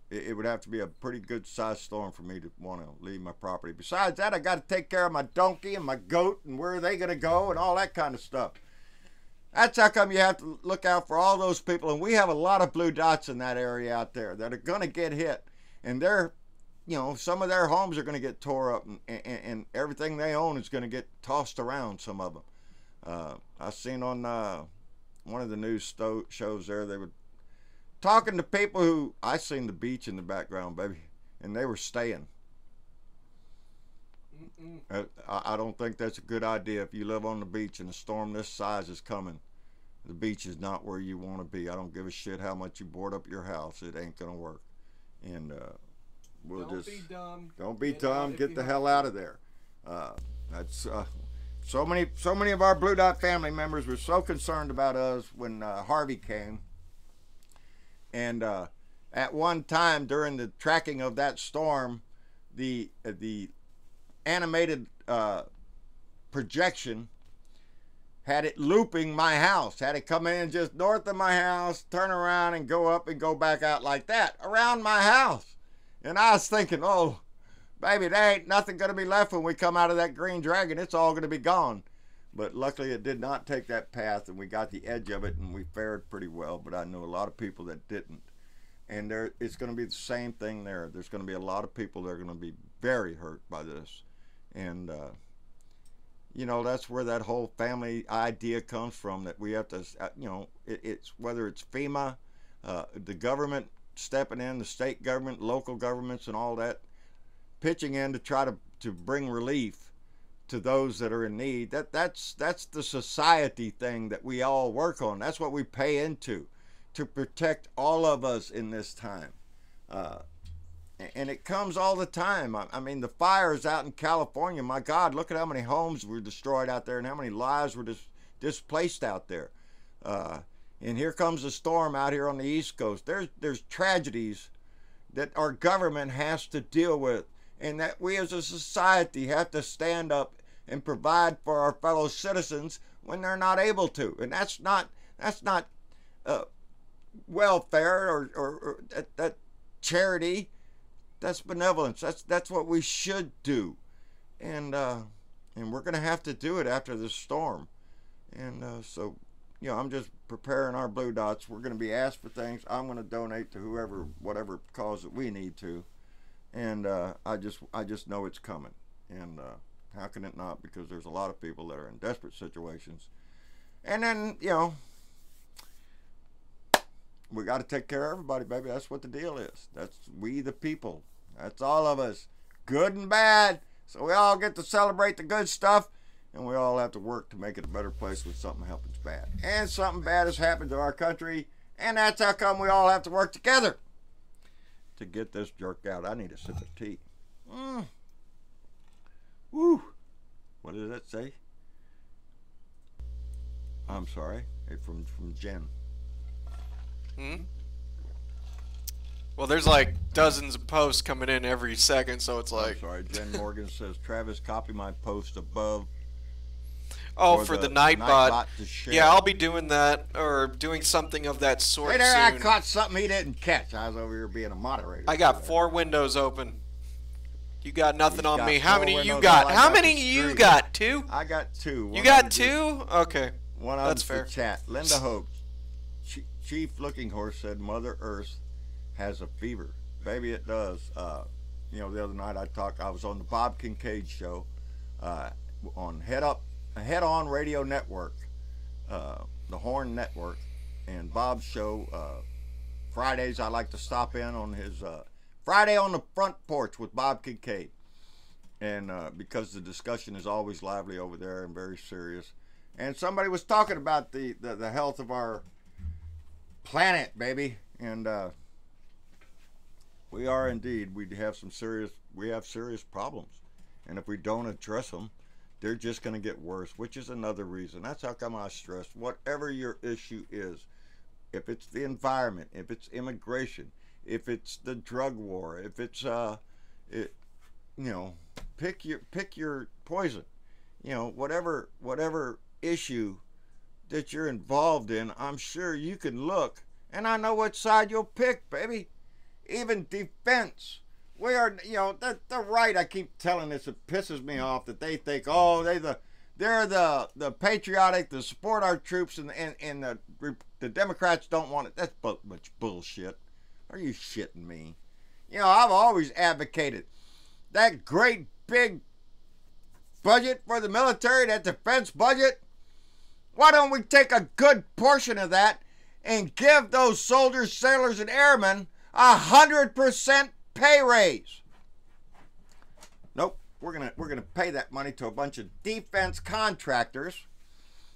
it would have to be a pretty good sized storm for me to want to leave my property. Besides that, I got to take care of my donkey and my goat, and where are they going to go, and all that kind of stuff. That's how come you have to look out for all those people. And we have a lot of blue dots in that area out there that are going to get hit. And they're, you know, some of their homes are going to get tore up, and everything they own is going to get tossed around, some of them. I seen on one of the news shows there, they were talking to people who, I seen the beach in the background, baby, and they were staying. I don't think that's a good idea. If you live on the beach and a storm this size is coming, the beach is not where you want to be. I don't give a shit how much you board up your house. It ain't going to work. And don't be dumb. Don't be dumb. Get the hell out of there. That's so many of our Blue Dot family members were so concerned about us when Harvey came. And at one time during the tracking of that storm, the animated projection had it looping my house, had it come in just north of my house, turn around and go up and go back out like that around my house. And I was thinking, oh, baby, there ain't nothing going to be left when we come out of that Green Dragon. It's all going to be gone. But luckily it did not take that path, and we got the edge of it, and we fared pretty well. But I know a lot of people that didn't. And it's going to be the same thing there. There's going to be a lot of people that are going to be very hurt by this. And, you know, that's where that whole family idea comes from, that we have to, you know, it's whether it's FEMA, the government stepping in, the state government, local governments and all that, pitching in to try to bring relief to those that are in need. That's the society thing that we all work on. That's what we pay into, to protect all of us in this time. And it comes all the time. I mean, the fires out in California, my God, look at how many homes were destroyed out there and how many lives were displaced out there. And here comes a storm out here on the East Coast. There's tragedies that our government has to deal with, and that we as a society have to stand up and provide for our fellow citizens when they're not able to. And that's not welfare or that charity. That's benevolence. That's what we should do, and we're gonna have to do it after this storm. And so, you know, I'm just preparing our Blue Dots. We're gonna be asked for things. I'm gonna donate to whoever, whatever cause that we need to, and I just know it's coming. And how can it not? Because there's a lot of people that are in desperate situations, and then, you know, we got to take care of everybody, baby. That's what the deal is. That's we the people. That's all of us, good and bad. So we all get to celebrate the good stuff, and we all have to work to make it a better place when something happens bad. And something bad has happened to our country, and that's how come we all have to work together to get this jerk out. I need a sip of tea. Woo. What did that say? I'm sorry. From Jen. Well, there's like dozens of posts coming in every second, so it's like... I'm sorry, Jen Morgan says, Travis, copy my post above. Oh, for the Nightbot. Yeah, I'll be doing that, or doing something of that sort soon. Hey there, I caught something he didn't catch. I was over here being a moderator. I got 4 windows open. You got nothing on me. How many you got? How many you got? 2? I got 2. You got 2? Okay. One of them's fair. Chat. Linda Hope, Chief Looking Horse, said Mother Earth has a fever. Baby, it does. You know, the other night I was on the Bob Kincaid show on Head On Radio Network, the Horn Network, and Bob's show. Fridays I like to stop in on his Friday on the Front Porch with Bob Kincaid, and because the discussion is always lively over there and very serious. And somebody was talking about the health of our planet, baby, and we are indeed. We have serious problems, and if we don't address them, they're just going to get worse, which is another reason. That's how come I stress, whatever your issue is, if it's the environment, if it's immigration, if it's the drug war, if it's you know, pick your poison. You know, whatever issue that you're involved in, I'm sure you can look, and I know what side you'll pick, baby. Even defense. We are, you know, the right, I keep telling this, it pisses me off that they think, oh, they're the patriotic, to support our troops, and the Democrats don't want it. That's much bullshit. Are you shitting me? You know, I've always advocated that great big budget for the military, that defense budget. Why don't we take a good portion of that and give those soldiers, sailors, and airmen 100% pay raise? Nope. We're gonna pay that money to a bunch of defense contractors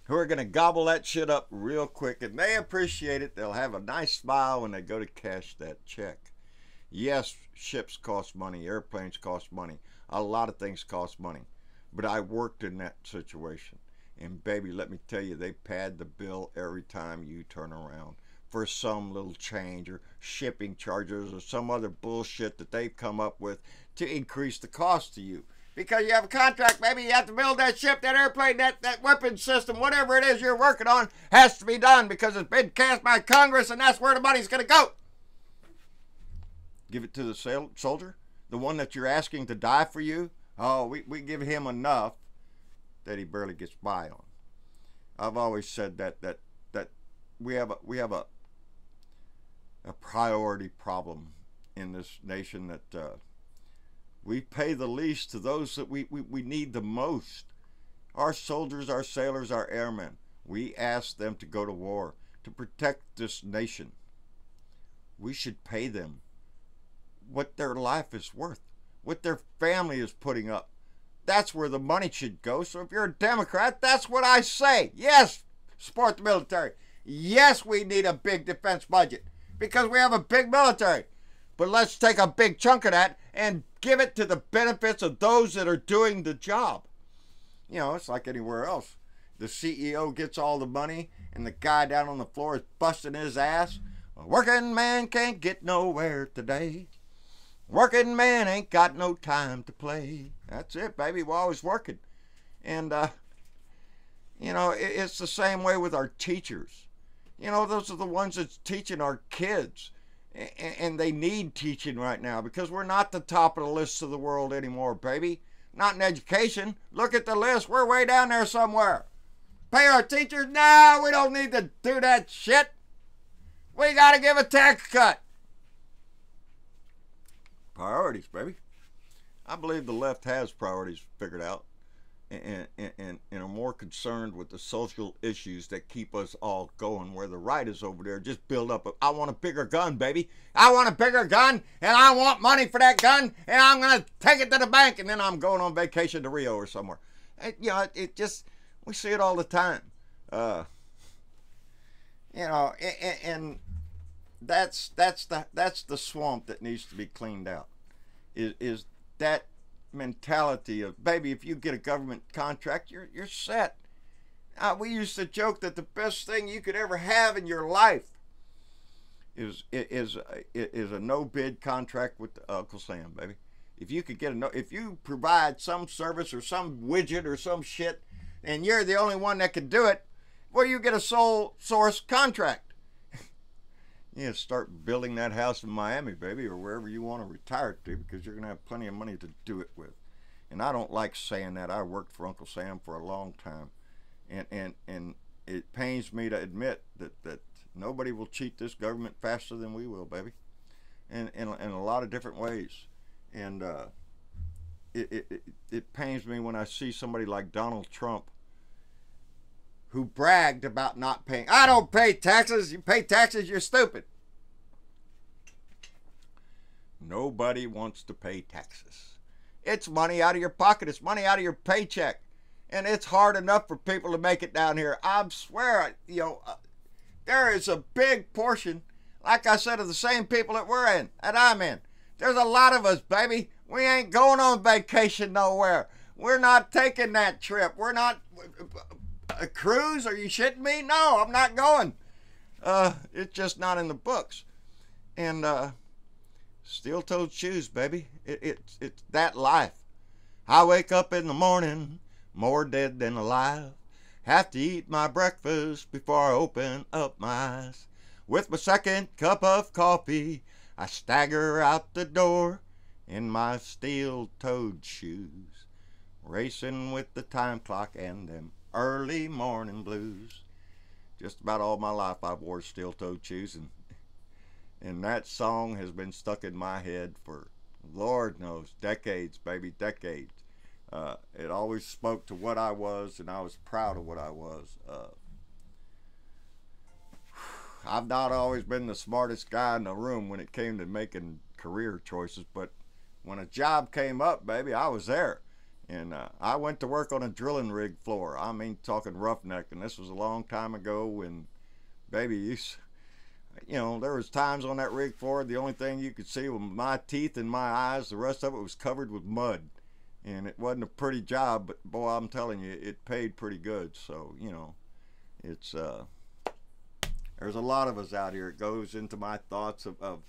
who are gonna gobble that shit up real quick, and they appreciate it. They'll have a nice smile when they go to cash that check. Yes, ships cost money, airplanes cost money, a lot of things cost money, but I worked in that situation. And baby, let me tell you, they pad the bill every time you turn around for some little change or shipping charges or some other bullshit that they've come up with to increase the cost to you. Because you have a contract, baby, you have to build that ship, that airplane, that weapon system, whatever it is you're working on has to be done because it's been cast by Congress and that's where the money's going to go. Give it to the soldier, the one that you're asking to die for you. Oh, we give him enough that he barely gets by on. I've always said that we have a priority problem in this nation, that we pay the least to those that we need the most. Our soldiers, our sailors, our airmen. We ask them to go to war to protect this nation. We should pay them what their life is worth, what their family is putting up. That's where the money should go. So if you're a Democrat, that's what I say. Yes, support the military. Yes, we need a big defense budget because we have a big military. But let's take a big chunk of that and give it to the benefits of those that are doing the job. You know, it's like anywhere else. The CEO gets all the money and the guy down on the floor is busting his ass. A working man can't get nowhere today. Working man ain't got no time to play. That's it, baby. We're always working. And, you know, it's the same way with our teachers. You know, those are the ones that's teaching our kids. And they need teaching right now because we're not the top of the list of the world anymore, baby. Not in education. Look at the list. We're way down there somewhere. Pay our teachers? No, we don't need to do that shit. We got to give a tax cut. Priorities, baby. I believe the left has priorities figured out and are more concerned with the social issues that keep us all going, where the right is over there just build up. I want a bigger gun, baby. I want a bigger gun, and I want money for that gun, and I'm going to take it to the bank, and then I'm going on vacation to Rio or somewhere. You know, it just, we see it all the time. You know, and that's the swamp that needs to be cleaned out. Is that mentality of, baby, if you get a government contract, you're set. We used to joke that the best thing you could ever have in your life is a no bid contract with Uncle Sam, baby. If you could get if you provide some service or some widget or some shit, and you're the only one that can do it, well, you get a sole source contract. You start building that house in Miami, baby, or wherever you want to retire to, because you're going to have plenty of money to do it with. And I don't like saying that. I worked for Uncle Sam for a long time. And it pains me to admit that nobody will cheat this government faster than we will, baby. And in a lot of different ways. And it pains me when I see somebody like Donald Trump, who bragged about not paying. I don't pay taxes. You pay taxes, you're stupid. Nobody wants to pay taxes. It's money out of your pocket. It's money out of your paycheck. And it's hard enough for people to make it down here. I swear, you know, there is a big portion, like I said, of the same people that we're in, that I'm in. There's a lot of us, baby. We ain't going on vacation nowhere. We're not taking that trip. We're not... A cruise? Are you shitting me? No, I'm not going. It's just not in the books. And steel-toed shoes, baby. It's that life. I wake up in the morning, more dead than alive. Have to eat my breakfast before I open up my eyes. With my second cup of coffee, I stagger out the door in my steel-toed shoes, racing with the time clock and them early morning blues. Just about all my life I've wore steel-toed shoes, and that song has been stuck in my head for, Lord knows, decades, baby, decades. It always spoke to what I was, and I was proud of what I was. I've not always been the smartest guy in the room when it came to making career choices, but when a job came up, baby, I was there. And I went to work on a drilling rig floor. I mean, talking roughneck. And this was a long time ago when, baby, you know, there was times on that rig floor, the only thing you could see was my teeth and my eyes. The rest of it was covered with mud. And it wasn't a pretty job, but boy, I'm telling you, it paid pretty good. So, you know, it's there's a lot of us out here. It goes into my thoughts of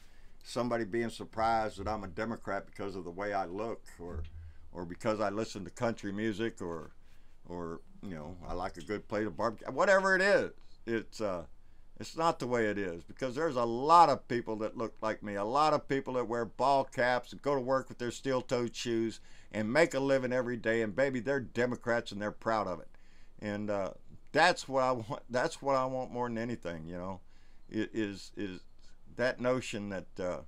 somebody being surprised that I'm a Democrat because of the way I look, or because I listen to country music, or you know, I like a good plate of barbecue. Whatever it is, it's not the way it is, because there's a lot of people that look like me, a lot of people that wear ball caps and go to work with their steel-toed shoes and make a living every day, and baby, they're Democrats and they're proud of it. And that's what I want. That's what I want more than anything, you know. It is that notion that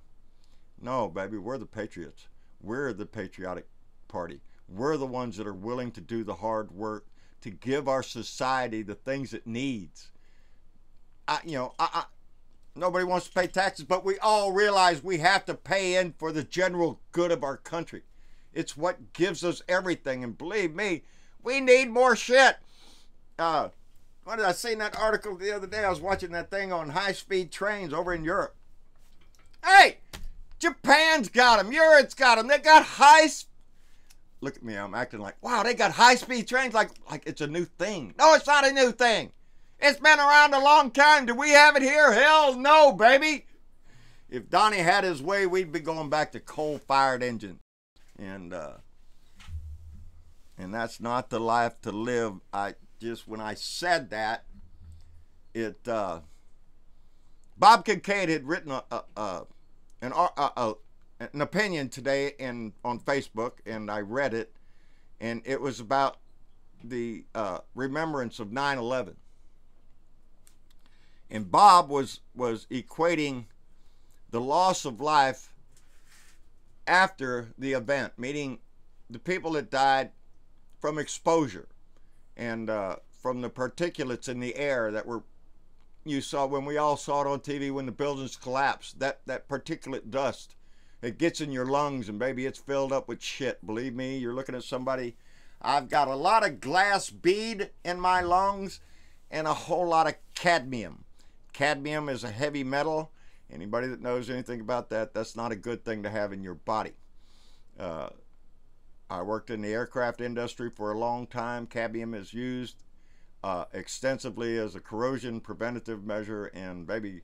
no, baby, we're the patriots. We're the patriotic party. We're the ones that are willing to do the hard work to give our society the things it needs. Nobody wants to pay taxes, but we all realize we have to pay in for the general good of our country. It's what gives us everything, and believe me, we need more shit. What did I see in that article the other day? I was watching that thing on high-speed trains over in Europe. Hey, Japan's got them. Europe's got them. They got Look at me, I'm acting like, wow, they got high-speed trains like it's a new thing. No, it's not a new thing. It's been around a long time. Do we have it here? Hell no, baby. If Donnie had his way, we'd be going back to coal-fired engines. And that's not the life to live. When I said that, Bob Kincaid had written an opinion today on Facebook, and I read it, and it was about the remembrance of 9/11. And Bob was equating the loss of life after the event, meaning the people that died from exposure and from the particulates in the air that you saw when we all saw it on TV when the buildings collapsed. That particulate dust, it gets in your lungs, and baby, it's filled up with shit. Believe me, you're looking at somebody. I've got a lot of glass bead in my lungs and a whole lot of cadmium. Cadmium is a heavy metal. Anybody that knows anything about that, that's not a good thing to have in your body. I worked in the aircraft industry for a long time. Cadmium is used extensively as a corrosion preventative measure, and baby,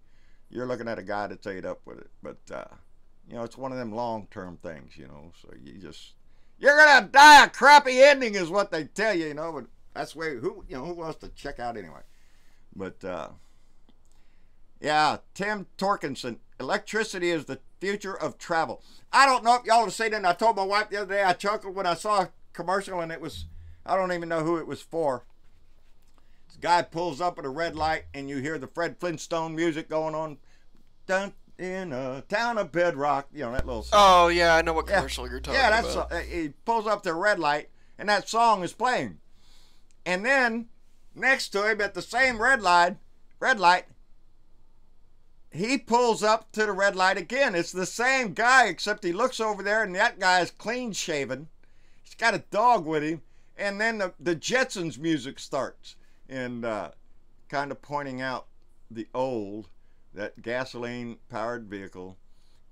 you're looking at a guy that's ate up with it. But you know, it's one of them long-term things, you know. So you're gonna die a crappy ending is what they tell you, you know. But that's where who wants to check out anyway. But yeah, Tim Torkinson, electricity is the future of travel. I don't know if y'all have seen it. I told my wife the other day, I chuckled when I saw a commercial, and it was, I don't even know who it was for. This guy pulls up at a red light, and you hear the Fred Flintstone music going on. Dun, in a town of Bedrock, you know, that little song. Oh, yeah, I know what commercial you're talking about. Yeah, he pulls up to a red light, and that song is playing. And then, next to him at the same red light, he pulls up to the red light again. It's the same guy, except he looks over there, and that guy is clean shaven. He's got a dog with him. And then the Jetsons music starts, and kind of pointing out that gasoline-powered vehicle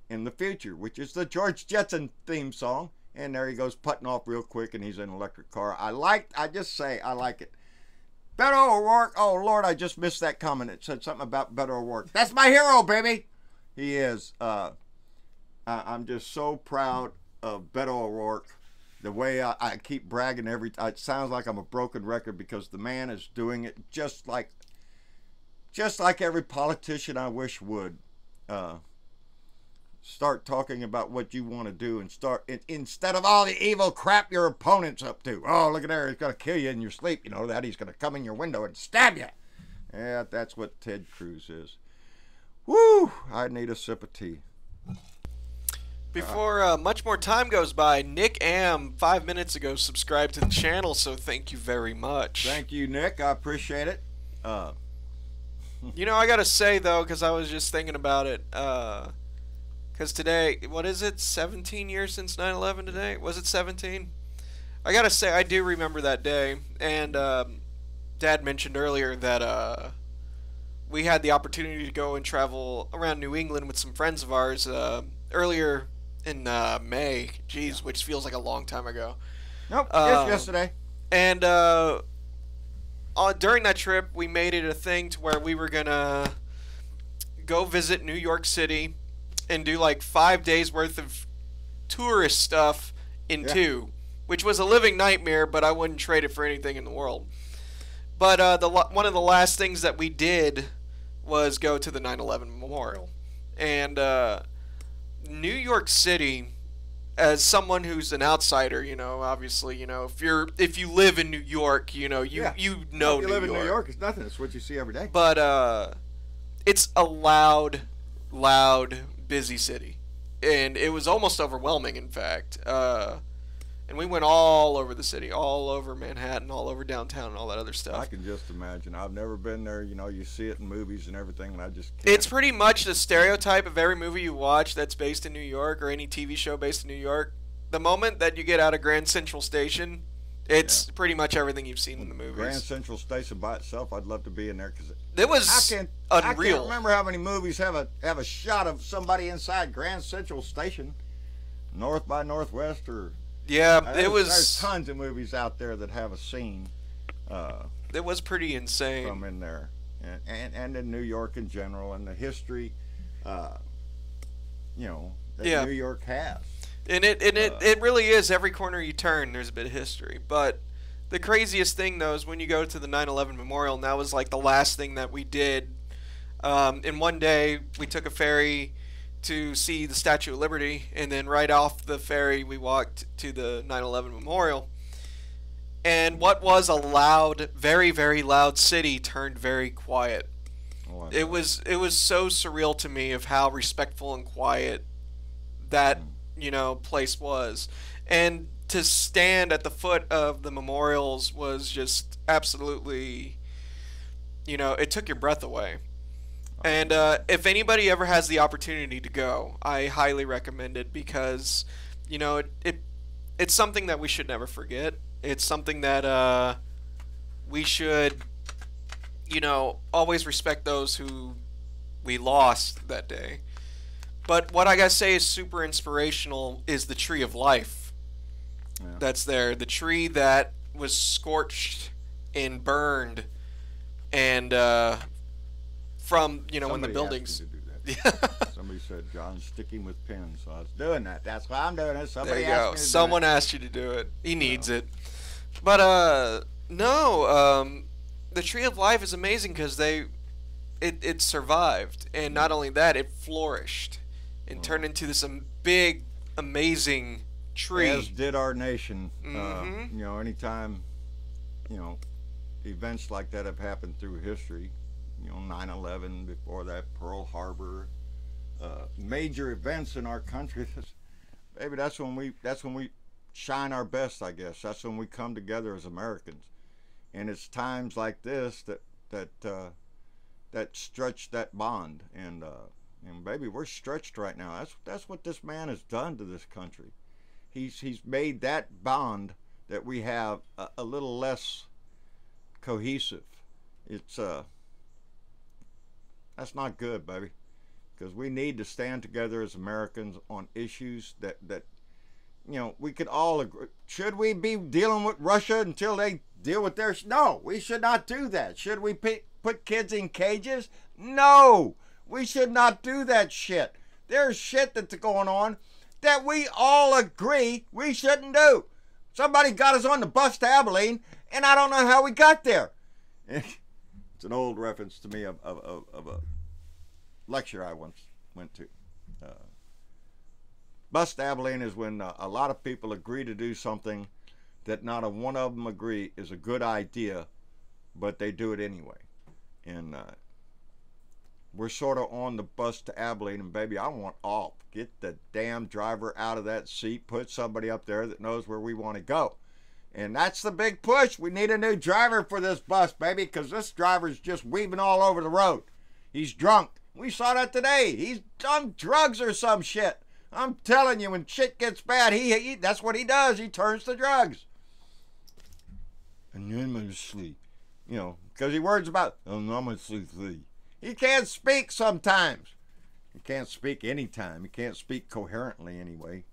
in the future, which is the George Jetson theme song. And there he goes putting off real quick, and he's in an electric car. I like it. Beto O'Rourke, oh Lord, I just missed that comment. It said something about Beto O'Rourke. That's my hero, baby. He is. I'm just so proud of Beto O'Rourke. The way I keep bragging it sounds like I'm a broken record, because the man is doing it just like every politician I wish would. Start talking about what you want to do, and instead of all the evil crap your opponent's up to. Oh, look at there, he's going to kill you in your sleep. You know that he's going to come in your window and stab you. Yeah, that's what Ted Cruz is. Woo! I need a sip of tea. Before much more time goes by, Nick Am 5 minutes ago subscribed to the channel, so thank you very much. Thank you, Nick. I appreciate it. You know, I gotta say though, because I was just thinking about it. Because today, what is it, 17 years since 9/11 today? Was it 17? I gotta say, I do remember that day. And Dad mentioned earlier that we had the opportunity to go and travel around New England with some friends of ours earlier in May. Jeez, which feels like a long time ago. Nope, just yesterday. And during that trip, we made it a thing to where we were gonna go visit New York City and do like 5 days worth of tourist stuff in 2, which was a living nightmare, but I wouldn't trade it for anything in the world. But one of the last things that we did was go to the 9/11 Memorial. And New York City, as someone who's an outsider, you know, obviously, you know, if you live in New York, you know, you know If you New live York. in New York, it's nothing. It's what you see every day. But it's a loud, busy city, and it was almost overwhelming, in fact. And we went all over the city, all over Manhattan, all over downtown, and all that other stuff. I can just imagine. I've never been there. You know, you see it in movies and everything, and I just can't. It's pretty much the stereotype of every movie you watch that's based in New York, or any TV show based in New York. The moment that you get out of Grand Central Station, it's pretty much everything you've seen in the movies. Grand Central Station by itself, I'd love to be in there because it was unreal. I can't remember how many movies have a shot of somebody inside Grand Central Station, North by Northwest, or There's tons of movies out there that have a scene. It was pretty insane from in there, and in New York in general, and the history, you know, that New York has. And it really is. Every corner you turn, there's a bit of history. But the craziest thing, though, is when you go to the 9/11 Memorial, and that was like the last thing that we did. In one day, we took a ferry to see the Statue of Liberty, and then right off the ferry, we walked to the 9/11 Memorial. And what was a loud, very, very loud city turned very quiet. Oh, it was so surreal to me of how respectful and quiet that place was, and to stand at the foot of the memorials was just absolutely, it took your breath away. And if anybody ever has the opportunity to go, I highly recommend it, because it's something that we should never forget. It's something that we should always respect those who we lost that day. But what I gotta say is super inspirational is the tree of life that's there. The tree that was scorched and burned, and from when the buildings. Somebody said John's sticking with pens, so I was doing that. That's why I'm doing it. Somebody there you go. Someone asked you to do it. He needs it. But the tree of life is amazing because it survived, and not only that, it flourished and turned into this big, amazing tree. As did our nation. Anytime, events like that have happened through history. 9/11, before that, Pearl Harbor, major events in our country. Maybe that's when we shine our best, I guess. That's when we come together as Americans, and it's times like this that stretch that bond. And baby, we're stretched right now. That's what this man has done to this country. He's made that bond that we have a little less cohesive. It's that's not good, baby, because we need to stand together as Americans on issues that we could all agree. Should we be dealing with Russia until they deal with theirs? No, we should not do that. Should we put kids in cages? No, we should not do that shit. There's shit that's going on that we all agree we shouldn't do. Somebody got us on the bus to Abilene, and I don't know how we got there. It's an old reference to me of a lecture I once went to. Bus to Abilene is when a lot of people agree to do something that not a one of them agree is a good idea, but they do it anyway. And we're sort of on the bus to Abilene, and baby, I want off. Get the damn driver out of that seat, put somebody up there that knows where we want to go. And that's the big push. We need a new driver for this bus, baby, because this driver's just weaving all over the road. He's drunk. We saw that today. He's on drugs or some shit. I'm telling you, when shit gets bad, he that's what he does. He turns to drugs. And then I'm going to sleep. Because he worries about, I'm going to sleep. He can't speak sometimes. He can't speak anytime. He can't speak coherently anyway.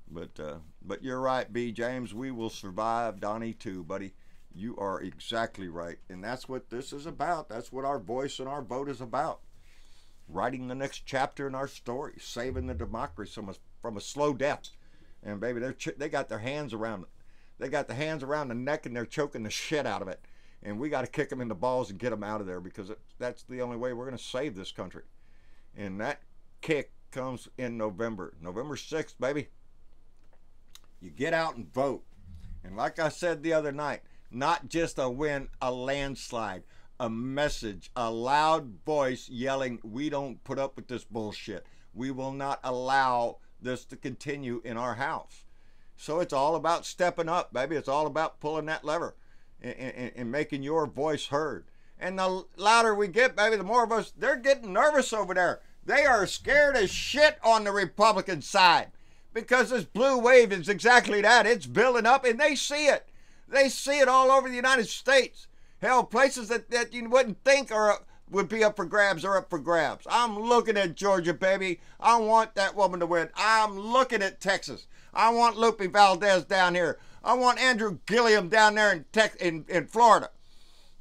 But you're right, B. James. We will survive. Donnie, too, buddy. You are exactly right. And that's what this is about. That's what our voice and our vote is about. Writing the next chapter in our story. Saving the democracy from a slow death. And, baby, they got their hands around it. They got the hands around the neck, and they're choking the shit out of it. And we got to kick them in the balls and get them out of there, because that's the only way we're going to save this country. And that kick comes in November. November 6th, baby. You get out and vote. And like I said the other night, not just a win, a landslide, a message, a loud voice yelling, we don't put up with this bullshit. We will not allow this to continue in our house. So it's all about stepping up, baby. It's all about pulling that lever and making your voice heard. And the louder we get, baby, the more of us, they're getting nervous over there. They are scared as shit on the Republican side, because this blue wave is exactly that. It's building up, and they see it. They see it all over the United States. Hell, places that you wouldn't think would be up for grabs are up for grabs. I'm looking at Georgia, baby. I want that woman to win. I'm looking at Texas. I want Lupe Valdez down here. I want Andrew Gilliam down there in Florida.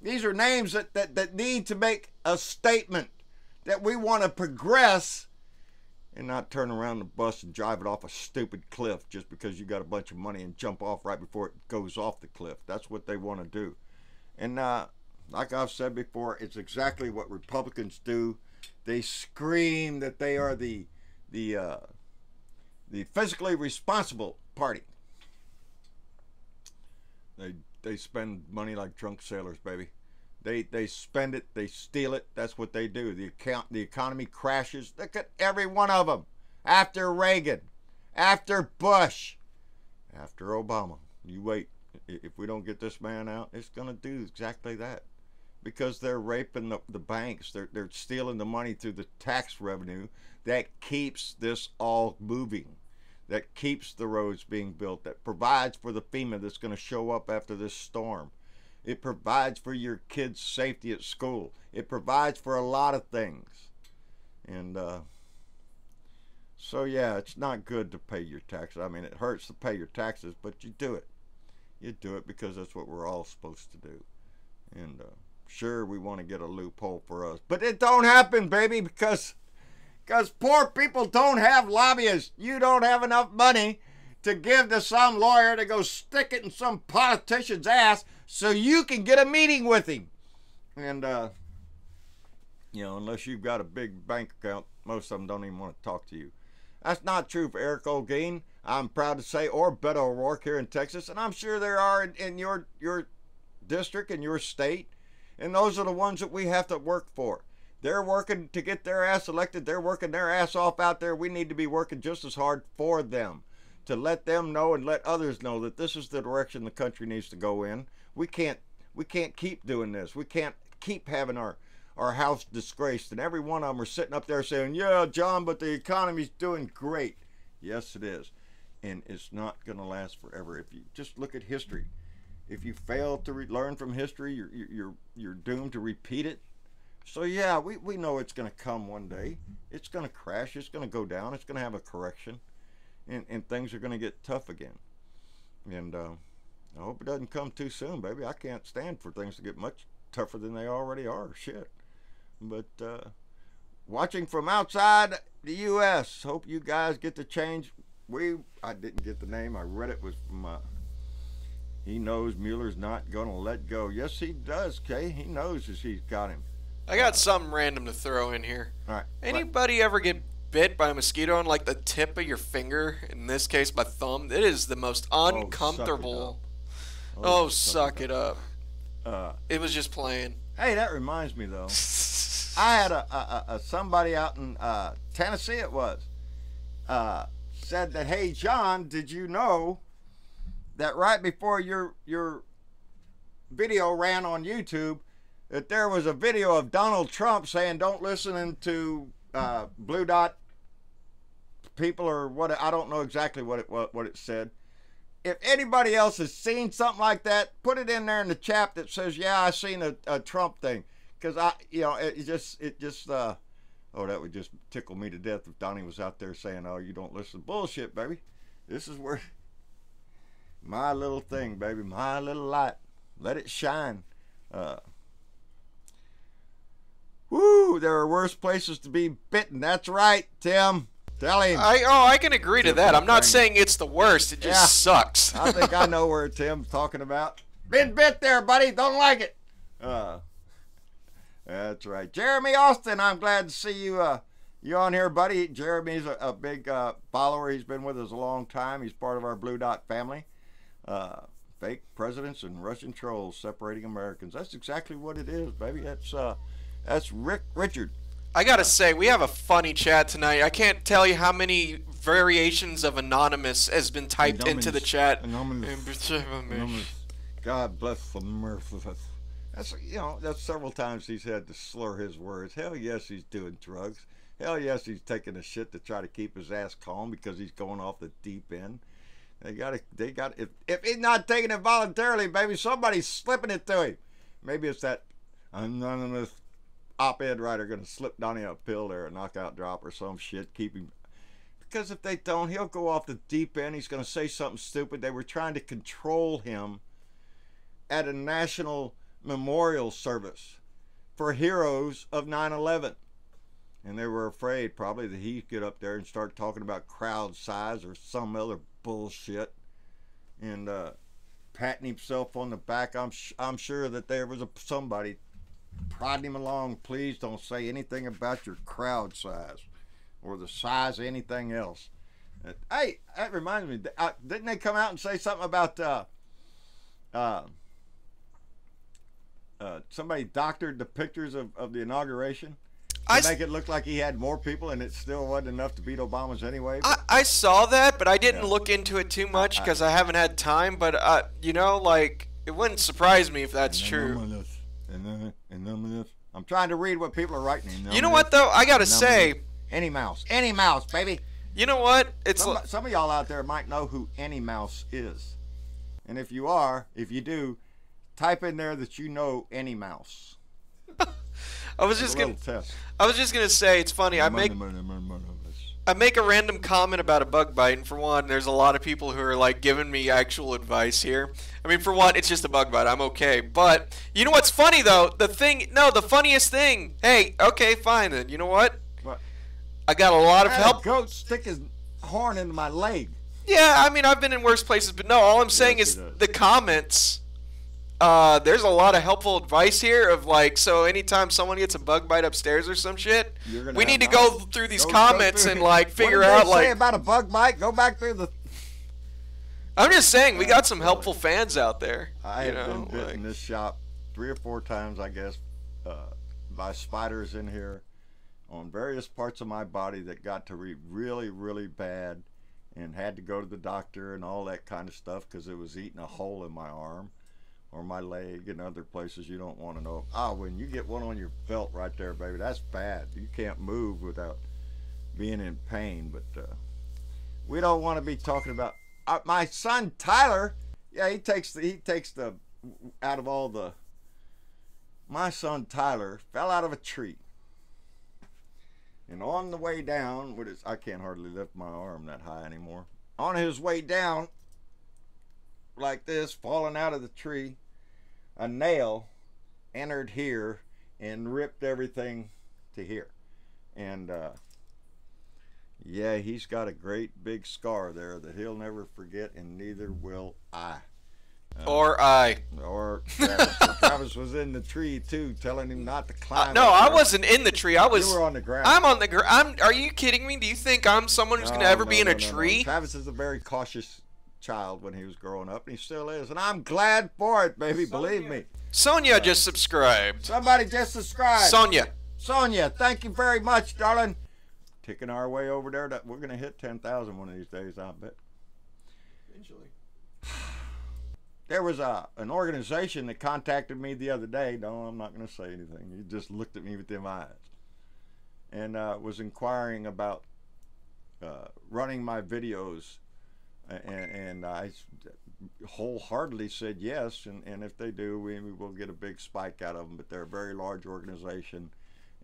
These are names that need to make a statement that we want to progress and not turn around the bus and drive it off a stupid cliff just because you got a bunch of money and jump off right before it goes off the cliff. That's what they want to do. And like I've said before, it's exactly what Republicans do. They scream that they are the fiscally responsible party. They spend money like drunk sailors, baby. They spend it, they steal it. That's what they do. The economy crashes. Look at every one of them. After Reagan, after Bush, after Obama. You wait. If we don't get this man out, it's going to do exactly that. Because they're raping the banks. They're stealing the money through the tax revenue that keeps this all moving, that keeps the roads being built, that provides for the FEMA that's going to show up after this storm. It provides for your kids' safety at school. It provides for a lot of things. And so, yeah, it's not good to pay your taxes. I mean, it hurts to pay your taxes, but you do it. You do it because that's what we're all supposed to do. And sure, we want to get a loophole for us. But it don't happen, baby, because poor people don't have lobbyists. You don't have enough money to give to some lawyer to go stick it in some politician's ass so you can get a meeting with him. And, unless you've got a big bank account, most of them don't even want to talk to you. That's not true for Eric Olguin, I'm proud to say, or Beto O'Rourke here in Texas. And I'm sure there are in your district, in your state. And those are the ones that we have to work for. They're working to get their ass elected. They're working their ass off out there. We need to be working just as hard for them, to let them know and let others know that this is the direction the country needs to go in. We can't keep doing this. We can't keep having our house disgraced. And every one of them are sitting up there saying, yeah, John, but the economy's doing great. Yes, it is. And it's not going to last forever. If you just look at history, if you fail to learn from history, you're doomed to repeat it. So yeah, we know it's going to come one day. It's going to crash. It's going to go down. It's going to have a correction. And things are going to get tough again. And I hope it doesn't come too soon, baby. I can't stand for things to get much tougher than they already are. Shit. But watching from outside the U.S., hope you guys get the change. I didn't get the name. I read it was from he knows Mueller's not going to let go. Yes, he does, Kay. He knows as he's got him. I got something random to throw in here. All right. Anybody ever get bit by a mosquito on like the tip of your finger? In this case, my thumb. It is the most uncomfortable. Oh, suck it up. It was just playing. Hey, that reminds me though. I had a somebody out in Tennessee. It was said that, hey John, did you know that right before your video ran on YouTube, that there was a video of Donald Trump saying don't listen to Blue Dot people or what? I don't know exactly what it said. If anybody else has seen something like that, put it in there in the chat that says, yeah, I seen a Trump thing. Because that would just tickle me to death if Donnie was out there saying, oh, you don't listen. Bullshit, baby. This is where my little thing, baby, my little light. Let it shine. Woo! There are worse places to be bitten. That's right, Tim. Tell him. I can agree to that. I'm not saying it's the worst. It just sucks. I think I know where Tim's talking about. Been bit there, buddy. Don't like it. That's right. Jeremy Austin, I'm glad to see you on here, buddy. Jeremy's a big follower. He's been with us a long time. He's part of our Blue Dot family. Fake presidents and Russian trolls separating Americans. That's exactly what it is, baby. That's Richard. I gotta say, we have a funny chat tonight. I can't tell you how many variations of anonymous has been typed into the chat. Anonymous. God bless America. That's several times he's had to slur his words. Hell yes, he's doing drugs. Hell yes, he's taking a shit to try to keep his ass calm because he's going off the deep end. They got if he's not taking it voluntarily, baby, somebody's slipping it to him. Maybe it's that anonymous op-ed writer going to slip down him a pill there, a knockout drop or some shit, keep him. Because if they don't, he'll go off the deep end. He's going to say something stupid. They were trying to control him at a national memorial service for heroes of 9/11. And they were afraid probably that he'd get up there and start talking about crowd size or some other bullshit and patting himself on the back. I'm sure that there was somebody prodding him along. Please don't say anything about your crowd size or the size of anything else. Hey, that reminds me, didn't they come out and say something about somebody doctored the pictures of the inauguration to make it look like he had more people, and it still wasn't enough to beat Obama's anyway? I saw that, but I didn't look into it too much because I haven't had time. But it wouldn't surprise me if that's true. I'm trying to read what people are writing. You know what, though? I gotta say, any mouse, baby. You know what? Some of y'all out there might know who Any Mouse is, and if you do, type in there that you know Any Mouse. I was just gonna say, it's funny. I make a random comment about a bug bite, and for one, there's a lot of people who are like giving me actual advice here. I mean, for one, it's just a bug bite. I'm okay. But you know what's funny though? The funniest thing. Hey, okay, fine then. You know what? What? I got a lot of help. A goat stick his horn into my leg. Yeah, I mean, I've been in worse places, but no. All I'm saying is the comments. There's a lot of helpful advice here of like, so anytime someone gets a bug bite upstairs or some shit, we need to go through these comments and like figure out like. Say about a bug bite? Go back through the. I'm just saying, we got some helpful fans out there. I have been bitten in this shop 3 or 4 times, I guess, by spiders in here on various parts of my body that got to be really, really bad, and had to go to the doctor and all that kind of stuff because it was eating a hole in my arm or my leg and other places you don't want to know. When you get one on your belt right there, baby, that's bad. You can't move without being in pain. But we don't want to be talking about my son Tyler. Yeah, he takes the out of all the. My son Tyler fell out of a tree, and on the way down, I can't hardly lift my arm that high anymore. On his way down, like this, falling out of the tree, a nail entered here and ripped everything to here. And yeah, he's got a great big scar there that he'll never forget, and neither will I. Or I. Or Travis. Travis was in the tree too, telling him not to climb. No, I wasn't in the tree. You were on the ground. I'm on the ground. Are you kidding me? Do you think I'm someone who's going to ever be in a tree? No. Travis is a very cautious child when he was growing up, and he still is, and I'm glad for it, baby. Believe me. Sonia just subscribed. Somebody just subscribed. Sonia, thank you very much, darling. Ticking our way over there. We're gonna hit 10,000 one of these days, I bet. Eventually. There was an organization that contacted me the other day. No, I'm not gonna say anything. He just looked at me with them eyes, and was inquiring about running my videos. And I wholeheartedly said yes, and if they do, we will get a big spike out of them. But they're a very large organization,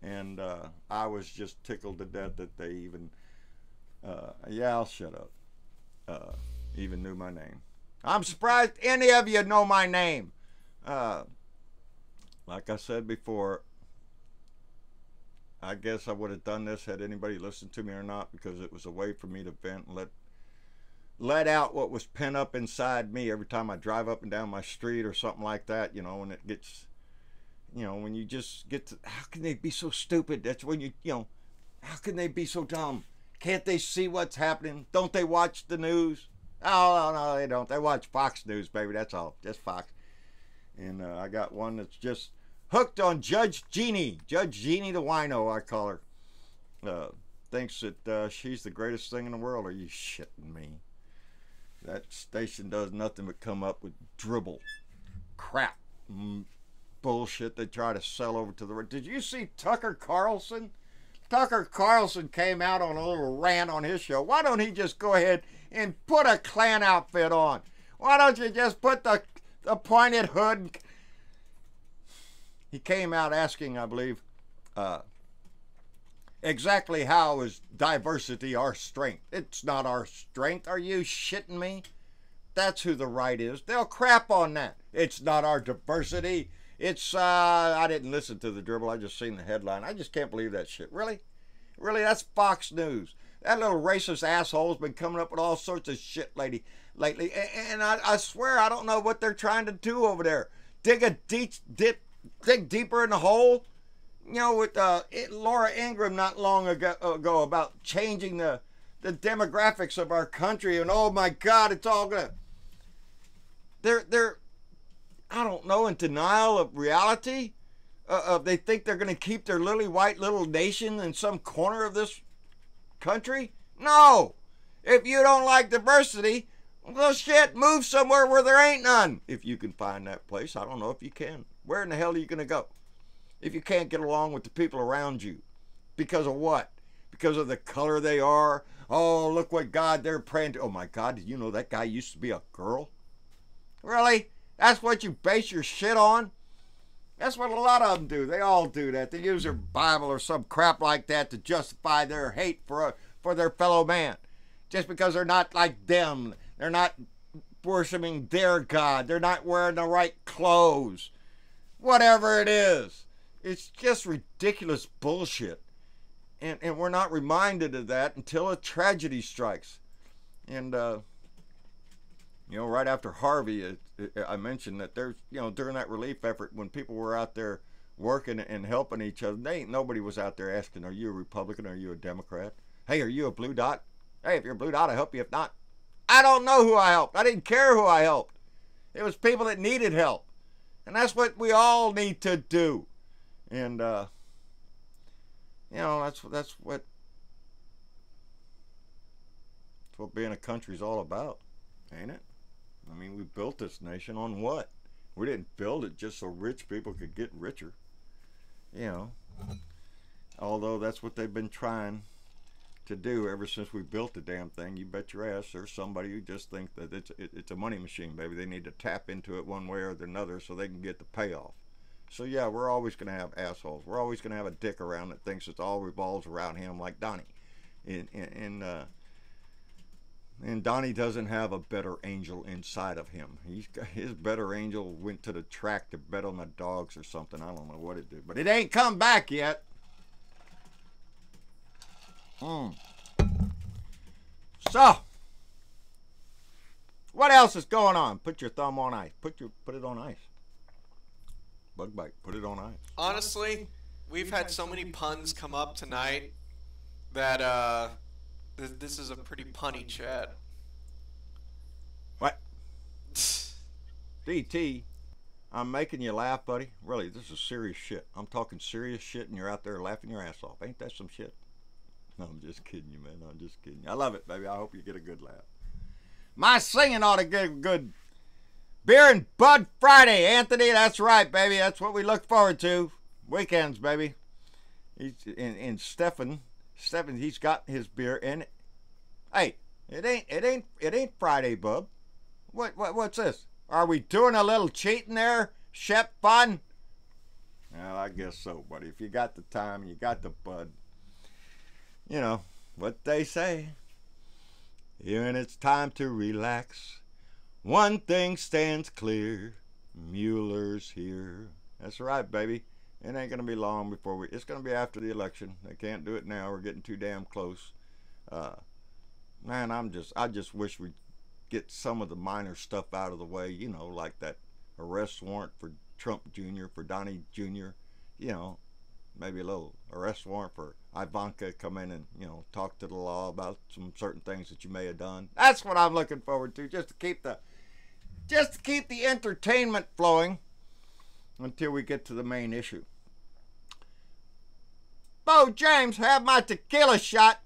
and I was just tickled to death that they even. Yeah, I'll shut up. even knew my name. I'm surprised any of you know my name. Like I said before, I guess I would have done this had anybody listened to me or not, because it was a way for me to vent and let out what was pent up inside me every time I drive up and down my street or something like that, you know, and it gets, you know, when you just get to, how can they be so stupid? That's when you know, how can they be so dumb? Can't they see what's happening? Don't they watch the news? Oh, no, they don't. They watch Fox News, baby. That's all. Just Fox. And I got one that's just hooked on Judge Jeannie. Judge Jeannie the wino, I call her. Thinks that she's the greatest thing in the world. Are you shitting me? That station does nothing but come up with dribble, crap, bullshit they try to sell over to the... Did you see Tucker Carlson? Tucker Carlson came out on a little rant on his show. Why don't he just go ahead and put a Klan outfit on? Why don't you just put the pointed hood? He came out asking, I believe, exactly how is diversity our strength? It's not our strength. Are you shitting me? That's who the right is. They'll crap on that. It's not our diversity. It's, I didn't listen to the dribble. I just seen the headline. I just can't believe that shit. Really? Really? That's Fox News. That little racist asshole's been coming up with all sorts of shit lately. And I swear I don't know what they're trying to do over there. Dig deeper in the hole. You know, with Laura Ingraham not long ago about changing the demographics of our country, and oh my God, it's all gonna. They're I don't know, in denial of reality. They think they're gonna keep their lily white little nation in some corner of this country. No, if you don't like diversity, well shit, move somewhere where there ain't none. If you can find that place, I don't know if you can. Where in the hell are you gonna go if you can't get along with the people around you? Because of what? Because of the color they are? Oh, look what God they're praying to. Oh my God, did you know that guy used to be a girl? Really? That's what you base your shit on? That's what a lot of them do. They all do that. They use their Bible or some crap like that to justify their hate for their fellow man. Just because they're not like them. They're not worshiping their God. They're not wearing the right clothes. Whatever it is. It's just ridiculous bullshit. And we're not reminded of that until a tragedy strikes. And, you know, right after Harvey, I mentioned that there's, you know, during that relief effort, when people were out there working and helping each other, nobody was out there asking, are you a Republican? Are you a Democrat? Hey, are you a blue dot? Hey, if you're a blue dot, I help you. If not, I don't know who I helped. I didn't care who I helped. It was people that needed help. And that's what we all need to do. And, you know, that's what being a country's all about, ain't it? I mean, we built this nation on what? We didn't build it just so rich people could get richer. You know, although that's what they've been trying to do ever since we built the damn thing. You bet your ass there's somebody who just thinks that it's a money machine, baby. They need to tap into it one way or another so they can get the payoff. So yeah, we're always going to have assholes. We're always going to have a dick around that thinks it all revolves around him, like Donnie. And Donnie doesn't have a better angel inside of him. His better angel went to the track to bet on the dogs or something. I don't know what it did, but it ain't come back yet. So, what else is going on? Put your thumb on ice. Put it on ice. Bug bite. Put it on ice. Honestly, we've had so many puns come up tonight that this is a pretty punny chat. What? DT, I'm making you laugh, buddy. Really, this is serious shit. I'm talking serious shit, and you're out there laughing your ass off. Ain't that some shit? No, I'm just kidding you, man. I'm just kidding you. I love it, baby. I hope you get a good laugh. My singing ought to get a good Beer and Bud Friday, Anthony. That's right, baby. That's what we look forward to. Weekends, baby. And Stephen, he's got his beer in it. Hey, it ain't Friday, bub. What's this? Are we doing a little cheating there, Shep Fun? Well, I guess so, buddy. If you got the time, you got the bud. You know what they say. when it's time to relax, one thing stands clear, Mueller's here. That's right, baby. It ain't gonna be long before it's gonna be after the election. They can't do it now. We're getting too damn close. Man, I just wish we'd get some of the minor stuff out of the way, you know, like that arrest warrant for Trump Jr., for Donnie Jr., you know, maybe a little arrest warrant for Ivanka, come in and, you know, talk to the law about some certain things that you may have done. That's what I'm looking forward to, just to keep the entertainment flowing until we get to the main issue. Bo James, have my tequila shot.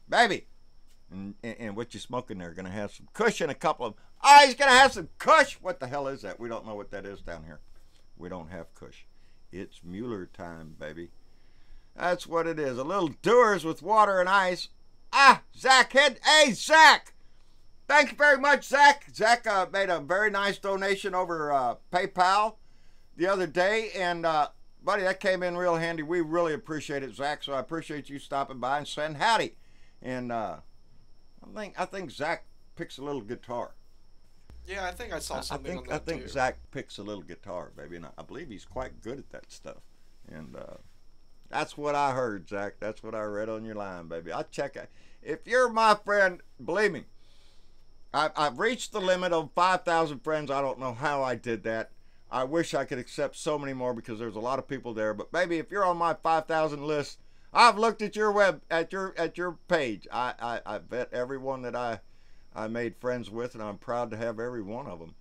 Baby. And what you smoking there? Gonna have some Kush and a couple of... Oh, he's gonna have some Kush. What the hell is that? We don't know what that is down here. We don't have Kush. It's Mueller time, baby. That's what it is. A little Dewar's with water and ice. Zach Head. Hey, Zach. Thank you very much, Zach. Zach made a very nice donation over PayPal the other day. And, buddy, that came in real handy. We really appreciate it, Zach. So I appreciate you stopping by and saying howdy. And I think Zach picks a little guitar. Yeah, I think I saw something on that I think too. Zach picks a little guitar, baby, and I believe he's quite good at that stuff. And that's what I heard, Zach. That's what I read on your line, baby. I'll check it. If you're my friend, believe me, I've reached the limit of 5,000 friends. I don't know how I did that. I wish I could accept so many more because there's a lot of people there. But baby, if you're on my 5,000 list, I've looked at your your page. I vet everyone that I made friends with, and I'm proud to have every one of them.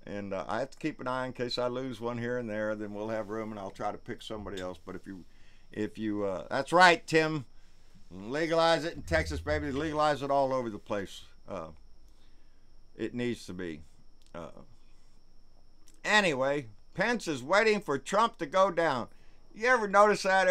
And I have to keep an eye in case I lose one here and there. Then we'll have room, and I'll try to pick somebody else. But if you that's right, Tim. Legalize it in Texas, baby. Legalize it all over the place. It needs to be. Anyway, Pence is waiting for Trump to go down. You ever notice that?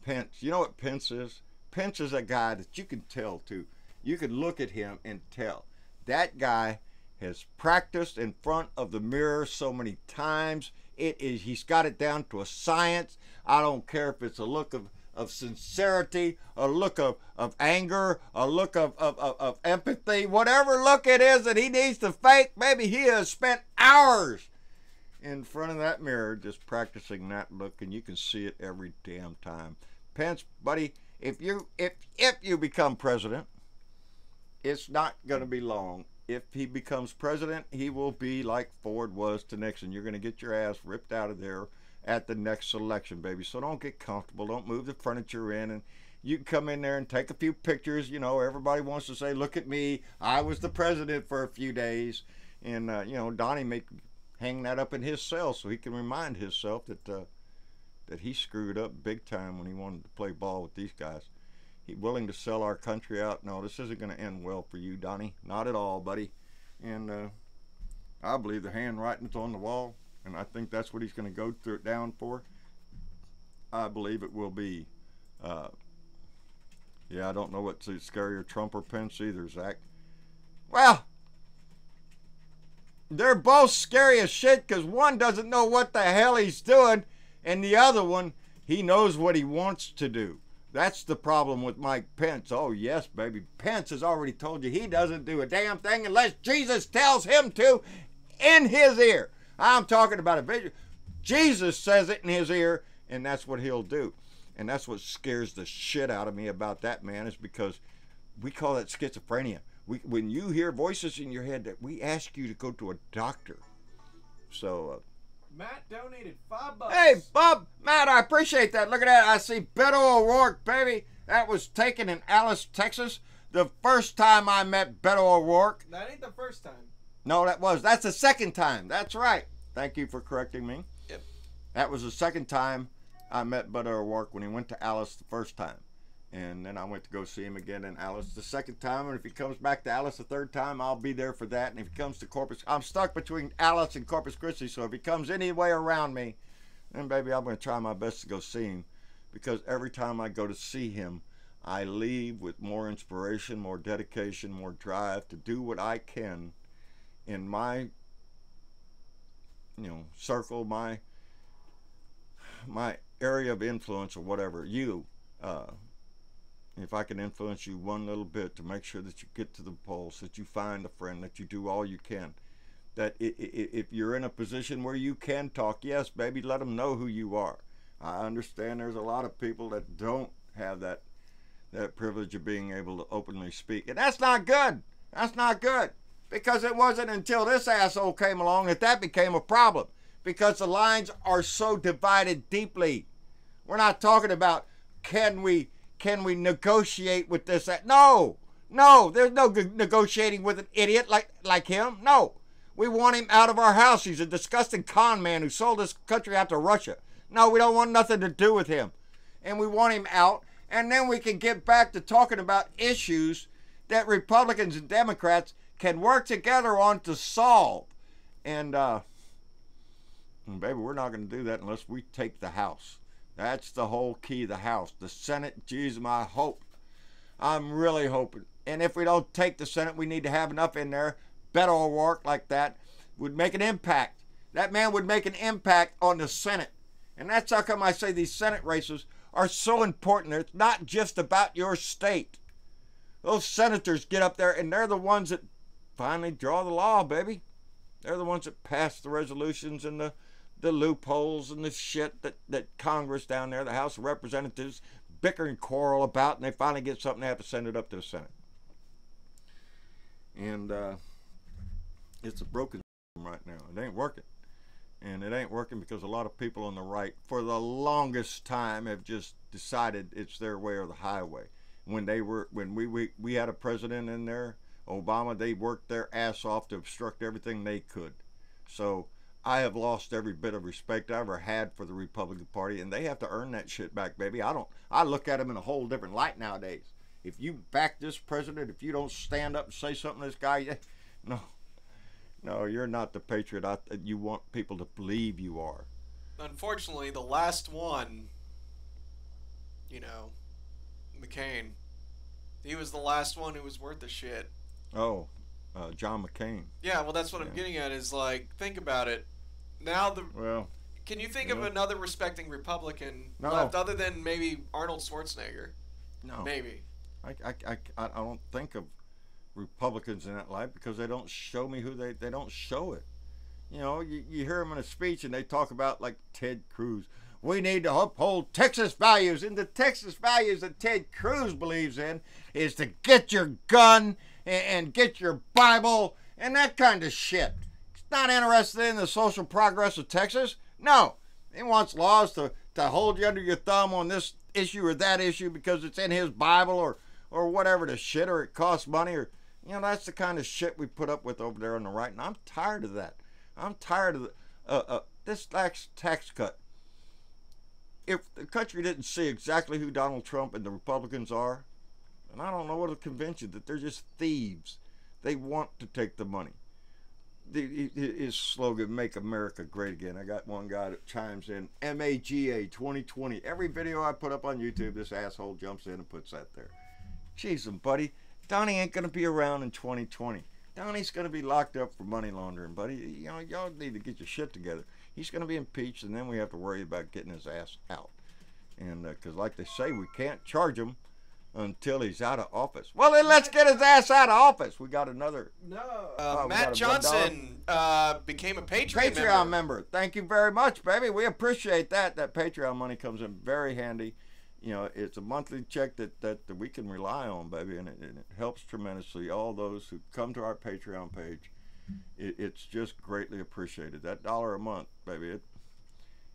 Pence, you know what Pence is? Pence is a guy that you can tell to. You can look at him and tell. That guy has practiced in front of the mirror so many times. He's got it down to a science. I don't care if it's a look of sincerity, a look of anger, a look of empathy, whatever look it is that he needs to fake. Maybe he has spent hours in front of that mirror just practicing that look, and you can see it every damn time. Pence, buddy, if you become president, it's not going to be long. If he becomes president, he will be like Ford was to Nixon. You're going to get your ass ripped out of there at the next election, baby. So don't get comfortable. Don't move the furniture in, and you can come in there and take a few pictures. You know, everybody wants to say, look at me. I was the president for a few days. And, you know, Donnie may hang that up in his cell so he can remind himself that he screwed up big time when he wanted to play ball with these guys. He's willing to sell our country out. No, this isn't going to end well for you, Donnie. Not at all, buddy. And I believe the handwriting's on the wall. And I think that's what he's going to go through it down for. I believe it will be. Yeah, I don't know what's scarier, Trump or Pence either, Zach. Well, they're both scary as shit because one doesn't know what the hell he's doing, and the other one, he knows what he wants to do. That's the problem with Mike Pence. Oh, yes, baby. Pence has already told you he doesn't do a damn thing unless Jesus tells him to in his ear. I'm talking about a vision. Jesus says it in his ear, and that's what he'll do. And that's what scares the shit out of me about that man, is because we call that schizophrenia. When you hear voices in your head, that we ask you to go to a doctor. So, Matt donated $5. Hey, Bob, Matt, I appreciate that. Look at that. I see Beto O'Rourke, baby. That was taken in Alice, Texas. The first time I met Beto O'Rourke. That ain't the first time. No, that's the second time. That's right. Thank you for correcting me. Yep. That was the second time I met Beto O'Rourke, when he went to Alice the first time. And then I went to go see him again in Alice the second time. And if he comes back to Alice the third time, I'll be there for that. And if he comes to Corpus, I'm stuck between Alice and Corpus Christi. So if he comes any way around me, then baby, I'm going to try my best to go see him. Because every time I go to see him, I leave with more inspiration, more dedication, more drive to do what I can in my, circle, my area of influence or whatever. if I can influence you one little bit to make sure that you get to the polls, that you find a friend, that you do all you can, that if you're in a position where you can talk, yes, baby, let them know who you are. I understand there's a lot of people that don't have that privilege of being able to openly speak, and that's not good. That's not good, because it wasn't until this asshole came along that became a problem, because the lines are so divided deeply. We're not talking about can we negotiate with this? No, there's no negotiating with an idiot like him. No, we want him out of our house. He's a disgusting con man who sold this country out to Russia. No, we don't want nothing to do with him, and we want him out. And then we can get back to talking about issues that Republicans and Democrats can work together on to solve. And baby, we're not going to do that unless we take the House. That's the whole key, the House. The Senate, geez, my hope. I'm really hoping. And if we don't take the Senate, we need to have enough in there. Beto O'Rourke like that would make an impact. That man would make an impact on the Senate. And that's how come I say these Senate races are so important. It's not just about your state. Those senators get up there, and they're the ones that finally draw the law, baby. They're the ones that pass the resolutions and the loopholes and the shit that Congress down there, the House of Representatives, bicker and quarrel about, and they finally get something, they have to send it up to the Senate. And it's a broken system right now. It ain't working. And it ain't working because a lot of people on the right, for the longest time, have just decided it's their way or the highway. When we had a president in there, Obama, they worked their ass off to obstruct everything they could. So I have lost every bit of respect I ever had for the Republican Party, and they have to earn that shit back, baby. I look at them in a whole different light nowadays. If you back this president, if you don't stand up and say something to this guy, no, you're not the patriot you want people to believe you are. Unfortunately, the last one, McCain, he was the last one who was worth the shit. Oh, John McCain. Yeah, well, that's what I'm getting at is, like, think about it. Now can you think of another respecting Republican left other than maybe Arnold Schwarzenegger? No. Maybe. I don't think of Republicans in that light because they don't show me who they don't show it. You hear them in a speech and they talk about, like, Ted Cruz. We need to uphold Texas values, and the Texas values that Ted Cruz believes in is to get your gun and get your Bible and that kind of shit. He's not interested in the social progress of Texas. No, he wants laws to hold you under your thumb on this issue or that issue because it's in his Bible or whatever the shit, or it costs money, or that's the kind of shit we put up with over there on the right, and I'm tired of that. I'm tired of this tax cut. If the country didn't see exactly who Donald Trump and the Republicans are, and I don't know what'll convince you that they're just thieves. They want to take the money. His slogan, "Make America Great Again." I got one guy that chimes in, MAGA 2020. Every video I put up on YouTube, this asshole jumps in and puts that there. Jeez, buddy, Donnie ain't going to be around in 2020. Donnie's going to be locked up for money laundering, buddy. Y'all need to get your shit together. He's going to be impeached, and then we have to worry about getting his ass out. And because, like they say, we can't charge him until he's out of office. Well, then let's get his ass out of office. We got another. No. Matt Johnson became a Patreon member. Thank you very much, baby. We appreciate that. That Patreon money comes in very handy. It's a monthly check that we can rely on, baby, and it helps tremendously. All those who come to our Patreon page, it's just greatly appreciated. That $1 a month, baby,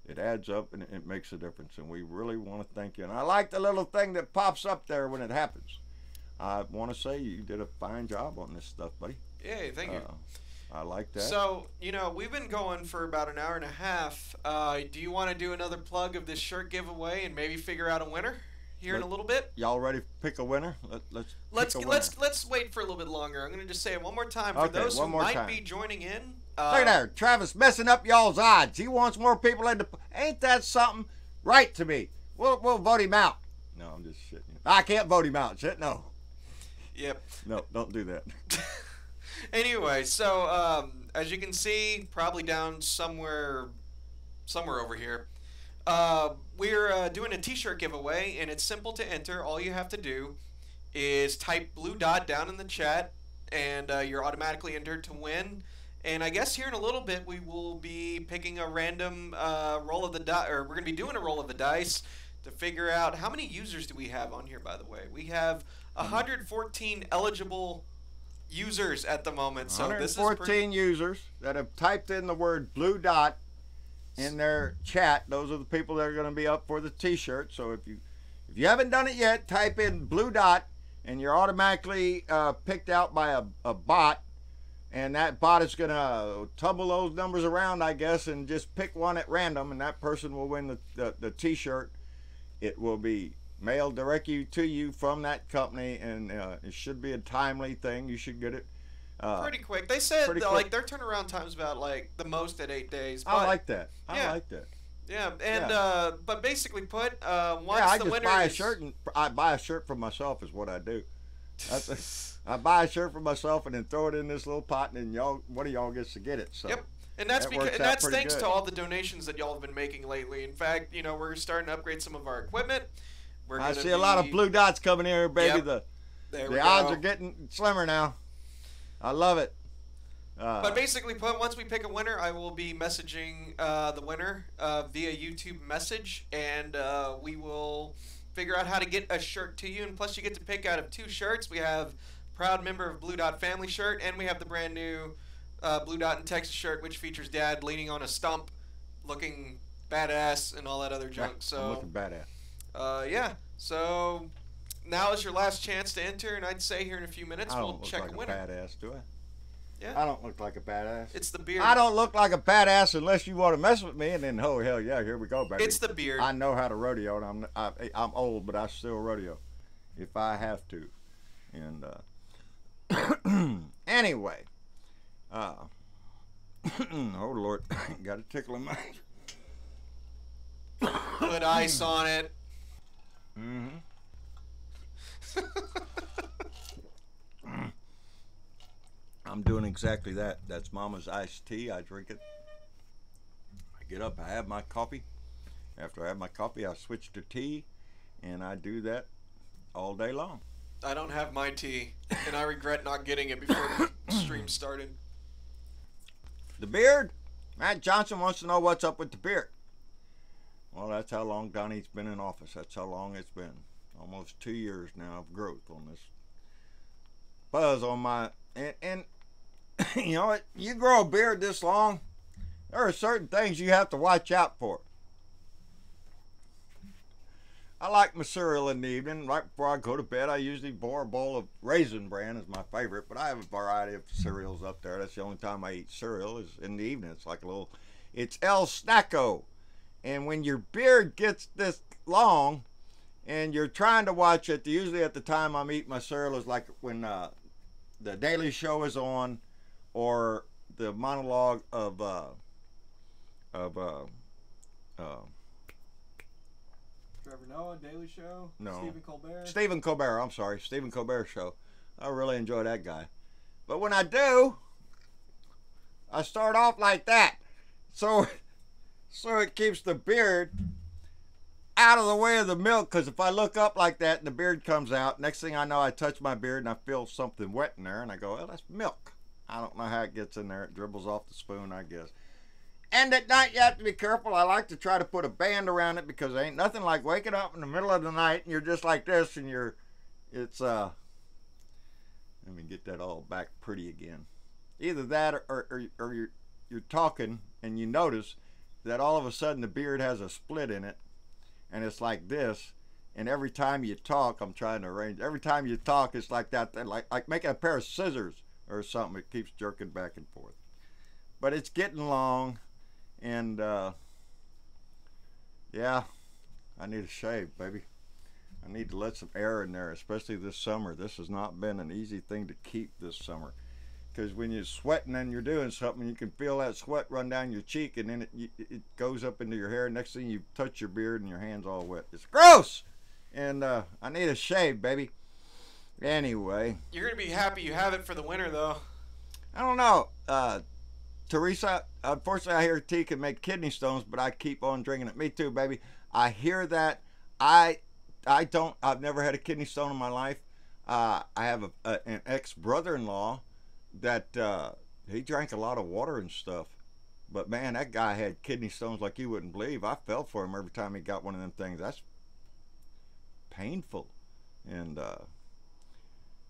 it adds up and it makes a difference, and we really want to thank you. And I like the little thing that pops up there when it happens. I want to say you did a fine job on this stuff, buddy. Yeah, thank you. I like that. So, we've been going for about an hour and a half. Do you want to do another plug of this shirt giveaway and maybe figure out a winner here in a little bit? Y'all ready to pick a winner? Let's wait for a little bit longer. I'm going to just say it one more time for those who might be joining in. Look there, Travis messing up y'all's odds. He wants more people in the. Ain't that something? Write to me. We'll vote him out. No, I'm just shitting you. I can't vote him out. Shit, no. Yep. No, don't do that. Anyway, so as you can see, probably down somewhere over here, we're doing a t-shirt giveaway, and it's simple to enter. All you have to do is type blue dot down in the chat, and you're automatically entered to win. And I guess here in a little bit we will be picking a random roll of the die, or we're going to be doing a roll of the dice to figure out how many users do we have on here. By the way, we have 114 eligible users at the moment. So this is 114 users that have typed in the word blue dot in their chat. Those are the people that are going to be up for the t-shirt. So if you haven't done it yet, type in blue dot, and you're automatically picked out by a bot, and that bot is going to tumble those numbers around, I guess, and just pick one at random, and that person will win the t-shirt. It will be mailed directly to you from that company, and it should be a timely thing. You should get it pretty quick. They said like their turnaround time's about like the most at 8 days. But, I like that. I like that. Yeah, and but basically put once I the just winner buy a is... shirt, and I buy a shirt for myself is what I do. I buy a shirt for myself and then throw it in this little pot, and then one of y'all gets to get it. So yep. And that's thanks good. to all the donations that y'all have been making lately. In fact, you know, we're starting to upgrade some of our equipment. I see a lot of blue dots coming here, baby. Yep. The odds are getting slimmer now. I love it. But basically, once we pick a winner, I will be messaging the winner via YouTube message, and we will figure out how to get a shirt to you. And plus, you get to pick out of 2 shirts. We have proud member of Blue Dot family shirt, and we have the brand new Blue Dot in Texas shirt, which features Dad leaning on a stump, looking badass, and all that other junk. So I'm looking badass. yeah. So now is your last chance to enter, and I'd say here in a few minutes we'll check a winner. I don't look like a badass, do I? Yeah. I don't look like a badass. It's the beard. I don't look like a badass unless you want to mess with me, and then oh hell yeah, here we go, baby. It's the beard. I know how to rodeo, and I'm old, but I still rodeo if I have to. And anyway, oh Lord, got a tickle in my. Put ice on it. Mm-hmm. I'm doing exactly that. That's Mama's iced tea. I drink it. I get up, I have my coffee. After I have my coffee, I switch to tea, and I do that all day long. I don't have my tea, and I regret not getting it before the stream started. The beard? Matt Johnson wants to know what's up with the beard. Well, that's how long Donnie's been in office. That's how long it's been. Almost 2 years now of growth on this buzz on my... And you know what? You grow a beard this long, there are certain things you have to watch out for. I like my cereal in the evening. Right before I go to bed, I usually pour a bowl of Raisin Bran is my favorite, but I have a variety of cereals up there. That's the only time I eat cereal is in the evening. It's like a little, it's El Snacko. And when your beard gets this long and you're trying to watch it, usually at the time I'm eating my cereal is like when the Daily Show is on, or the monologue of Trevor Noah, Daily Show, no, Stephen Colbert. Stephen Colbert, I'm sorry, Stephen Colbert show. I really enjoy that guy. But when I do, I start off like that. So it keeps the beard out of the way of the milk, because if I look up like that and the beard comes out, next thing I know I touch my beard and I feel something wet in there and I go, well, that's milk. I don't know how it gets in there. It dribbles off the spoon, I guess. And at night you have to be careful. I like to try to put a band around it, because there ain't nothing like waking up in the middle of the night and you're just like this and let me get that all back pretty again. Either that or you're talking and you notice that all of a sudden the beard has a split in it. And it's like this, and every time you talk, I'm trying to arrange. Every time you talk, it's like that, like making a pair of scissors or something. It keeps jerking back and forth. But it's getting long, and yeah, I need a shave, baby. I need to let some air in there, especially this summer. This has not been an easy thing to keep this summer, because when you're sweating and you're doing something, you can feel that sweat run down your cheek, and then it goes up into your hair. Next thing you touch your beard and your hand's all wet. It's gross, and I need a shave, baby. Anyway, you're gonna be happy you have it for the winter, though. I don't know. Teresa, unfortunately, I hear tea can make kidney stones, but I keep on drinking it. Me too, baby. I hear that. I've never had a kidney stone in my life. I have an ex-brother-in-law that he drank a lot of water and stuff. But man, that guy had kidney stones like you wouldn't believe. I felt for him every time he got one of them things. That's painful. And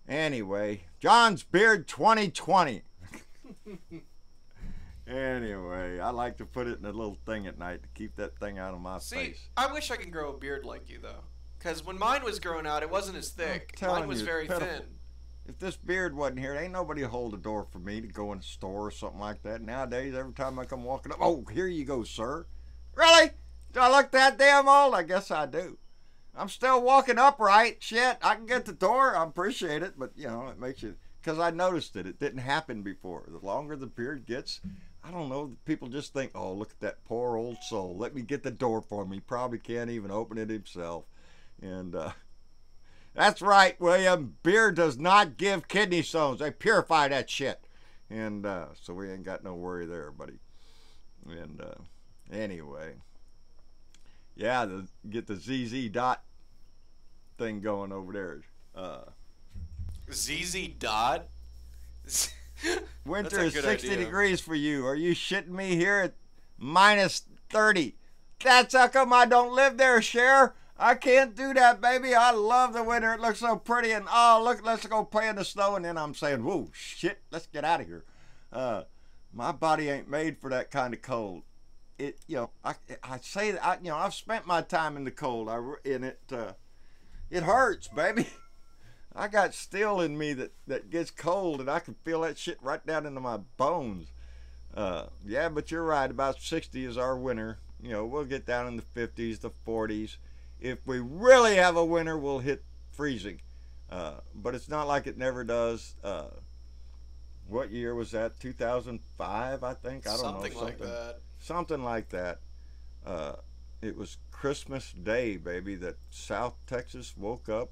anyway, John's Beard 2020. Anyway, I like to put it in a little thing at night to keep that thing out of my face. I wish I could grow a beard like you, though. Because when mine was growing out, it wasn't as thick. Mine was very thin. If this beard wasn't here, ain't nobody hold the door for me to go in a store or something like that. Nowadays, every time I come walking up, oh, here you go, sir. Really? Do I look that damn old? I guess I do. I'm still walking upright. Shit, I can get the door. I appreciate it, but, you know, it makes you... Because I noticed it. It didn't happen before. The longer the beard gets, I don't know, people just think, oh, look at that poor old soul. Let me get the door for him. He probably can't even open it himself. And, that's right, William. Beer does not give kidney stones. They purify that shit. And so we ain't got no worry there, buddy. And anyway. Yeah, get the ZZ dot thing going over there. ZZ dot? Winter is 60 degrees for you. Are you shitting me here at minus 30? That's how come I don't live there, Cher. I can't do that, baby. I love the winter. It looks so pretty. And, oh, look, let's go play in the snow. And then I'm saying, whoa, shit, let's get out of here. My body ain't made for that kind of cold. It, you know, I say that, you know, I've spent my time in the cold. It hurts, baby. I got steel in me that gets cold, and I can feel that shit right down into my bones. Yeah, but you're right. About 60 is our winter. You know, we'll get down in the 50s, the 40s. If we really have a winter, we'll hit freezing. But it's not like it never does. What year was that? 2005, I think? I don't know. Something like that. Something like that. It was Christmas Day, baby, that South Texas woke up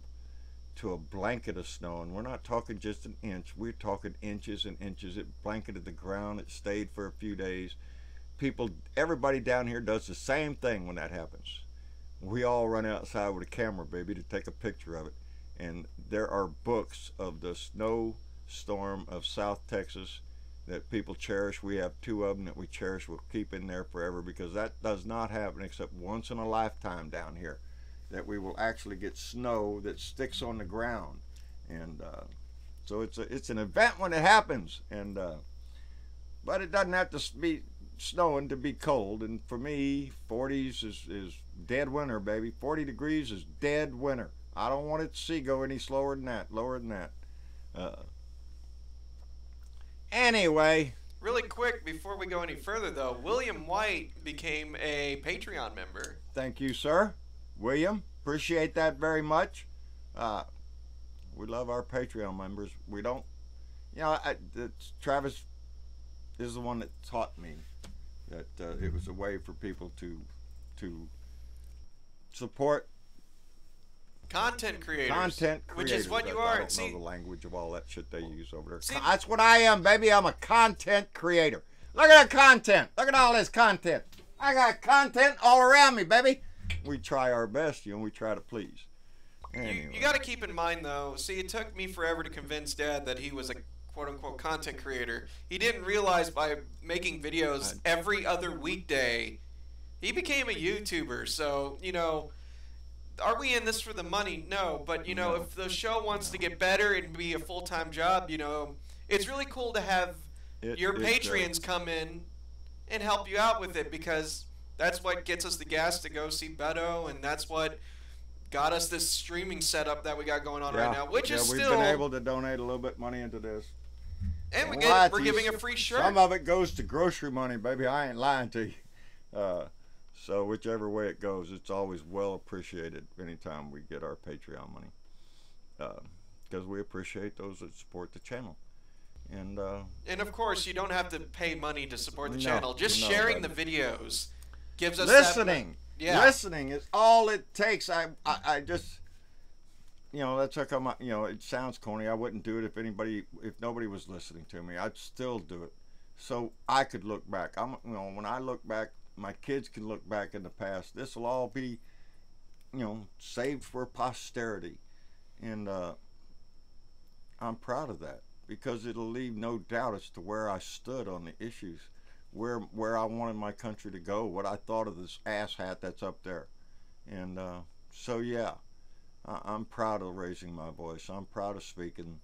to a blanket of snow. And we're not talking just an inch. We're talking inches and inches. It blanketed the ground. It stayed for a few days. Everybody down here does the same thing when that happens. We all run outside with a camera, baby, to take a picture of it. And there are books of the snowstorm of South Texas that people cherish. We have 2 of them that we cherish. We'll keep in there forever, because that does not happen except once in a lifetime down here, that we will actually get snow that sticks on the ground. And so it's an event when it happens. And but it doesn't have to be snowing to be cold. And for me, 40s is dead winter, baby. 40 degrees is dead winter. I don't want it to see go any slower than that, lower than that. Anyway, really quick before we go any further, though, William White became a Patreon member. Thank you, sir. William, appreciate that very much. We love our Patreon members. We don't, you know, Travis is the one that taught me that it was a way for people to support content creators, which is what you I are. don't know the language of all that shit they use over there. That's what I am, baby. I'm a content creator. Look at the content. Look at all this content. I got content all around me, baby. We try our best, you know. We try to please. Anyway. You got to keep in mind, though. See, it took me forever to convince Dad that he was a quote-unquote content creator. He didn't realize by making videos every other weekday, he became a YouTuber. So, you know, are we in this for the money? No. But, you know, if the show wants to get better and be a full-time job, you know, it's really cool to have your Patreons come in and help you out with it, because that's what gets us the gas to go see Beto, and that's what got us this streaming setup that we got going on right now, which is we've still... been able to donate a little bit of money into this. And we're giving a free shirt. Some of it goes to grocery money, baby. I ain't lying to you. So whichever way it goes, it's always well appreciated anytime we get our Patreon money. Because we appreciate those that support the channel. And of course, you don't have to pay money to support the channel. Just sharing the videos gives us listening. Yeah. Listening is all it takes. I just, you know, that's how come, you know, it sounds corny. I wouldn't do it if nobody was listening to me. I'd still do it. so I could look back. When I look back, my kids can look back in the past. This will all be, saved for posterity, and I'm proud of that because it'll leave no doubt as to where I stood on the issues, where I wanted my country to go, what I thought of this asshat that's up there, and so yeah, I'm proud of raising my voice. I'm proud of speaking.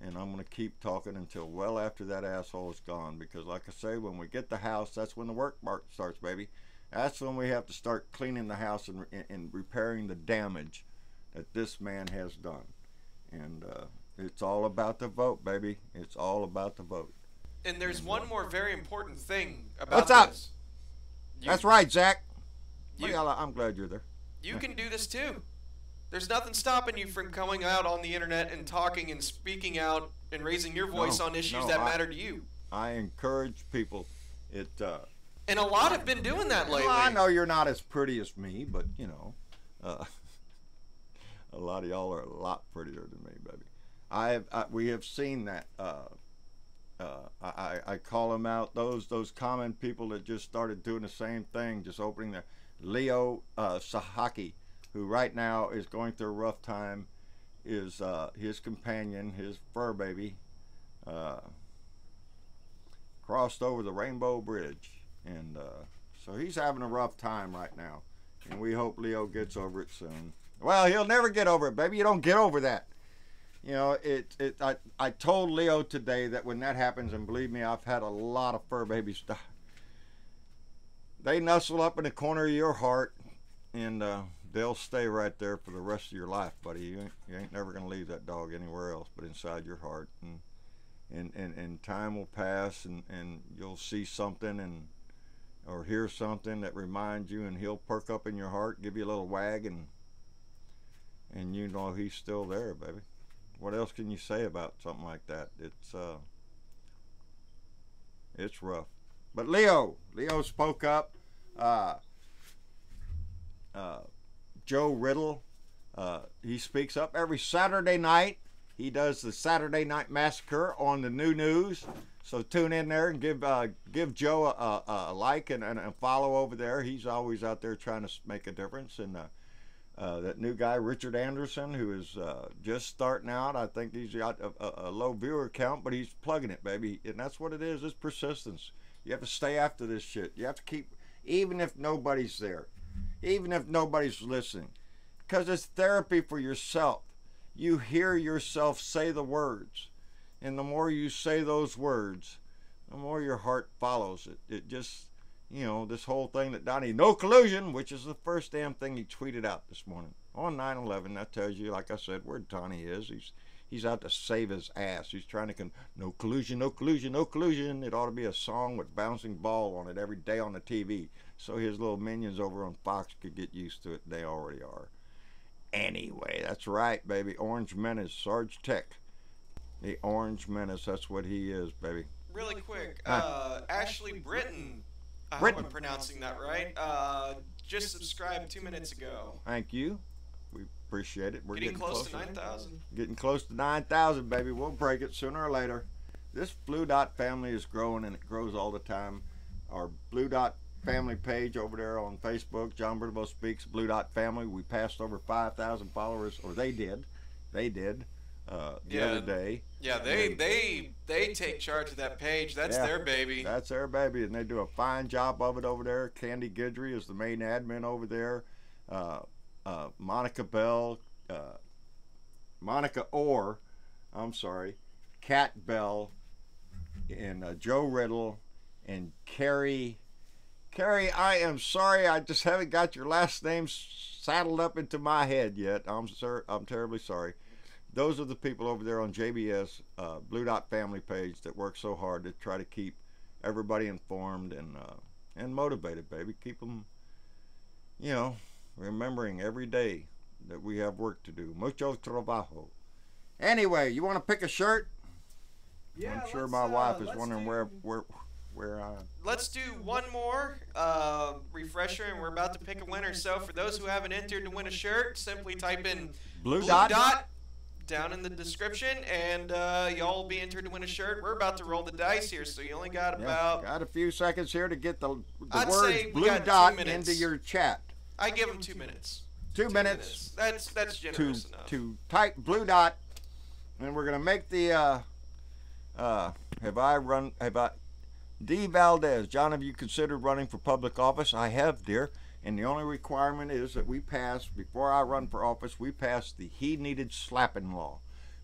And I'm going to keep talking until well after that asshole is gone. Because like I say, when we get the house, that's when the work starts, baby. That's when we have to start cleaning the house and repairing the damage that this man has done. And it's all about the vote, baby. It's all about the vote. And there's one more very important thing about What's up? this. That's right, Zach. I'm glad you're there. You can do this too. There's nothing stopping you from coming out on the internet and talking and speaking out and raising your voice on issues that matter to you. I encourage people. And a lot have been doing that lately. Well, I know you're not as pretty as me, but a lot of y'all are a lot prettier than me, baby. We have seen that. I call them out. Those common people that just started doing the same thing, just opening their Leo Sahaki, who right now is going through a rough time, is his companion, his fur baby, crossed over the Rainbow Bridge. And so he's having a rough time right now. And we hope Leo gets over it soon. Well, he'll never get over it, baby. You don't get over that. I told Leo today that when that happens, and believe me, I've had a lot of fur babies die. They nestle up in the corner of your heart, and they'll stay right there for the rest of your life, buddy. You ain't never gonna leave that dog anywhere else but inside your heart. And time will pass, and you'll see something or hear something that reminds you, and he'll perk up in your heart, give you a little wag, and you know he's still there, baby. What else can you say about something like that? It's rough. But Leo spoke up. Joe Riddle, he speaks up every Saturday night. He does the Saturday Night Massacre on the New News. So tune in there and give Joe a like and a follow over there. He's always out there trying to make a difference. And that new guy, Richard Anderson, who is just starting out, I think he's got a low viewer count, but he's plugging it, baby. And that's what it is. It's persistence. You have to stay after this shit. You have to keep, even if nobody's there. Even if nobody's listening, because it's therapy for yourself. You hear yourself say the words, and the more you say those words, the more your heart follows it. It just, this whole thing that Donnie, no collusion, which is the first damn thing he tweeted out this morning on 9/11. That tells you, like I said, where Donnie is. He's out to save his ass. He's trying to no collusion, no collusion, no collusion. It ought to be a song with bouncing ball on it every day on the TV. So his little minions over on Fox could get used to it. They already are. Anyway, that's right, baby. Orange Menace, Sarge Tech. The Orange Menace, that's what he is, baby. Really quick, Ashley Britton, I hope I'm pronouncing that right, just subscribed 2 minutes ago. Thank you. We appreciate it. We're getting close to 9,000. Getting close to 9,000, baby. We'll break it sooner or later. This Blue Dot family is growing, and it grows all the time. Our Blue Dot family page over there on Facebook, John Bernabo Speaks, Blue Dot Family. We passed over 5,000 followers, or they did the other day. Yeah, they take charge of that page. That's their baby. That's their baby, and they do a fine job of it over there. Candy Guidry is the main admin over there. Monica Bell, Kat Bell, and Joe Riddle, and Carrie, I am sorry, I just haven't got your last name saddled up into my head yet. I'm terribly sorry. Those are the people over there on JBS, Blue Dot Family page, that work so hard to try to keep everybody informed and motivated, baby. Keep them, remembering every day that we have work to do. Mucho trabajo. Anyway, you want to pick a shirt? Yeah, I'm sure my wife is wondering where I am. Let's do one more refresher, and we're about to pick a winner. So for those who haven't entered to win a shirt, simply type in Blue Dot down in the description, and y'all will be entered to win a shirt. We're about to roll the dice here, so you only got about... Got a few seconds here to get the I'd words say we blue got 2 dot minutes. into your chat. I give them 2 minutes. 2 minutes. That's generous enough. To type blue dot, and we're gonna make the D. Valdez. John, have you considered running for public office? I have, dear. And the only requirement is that we pass, before I run for office, we pass the he needed slapping law.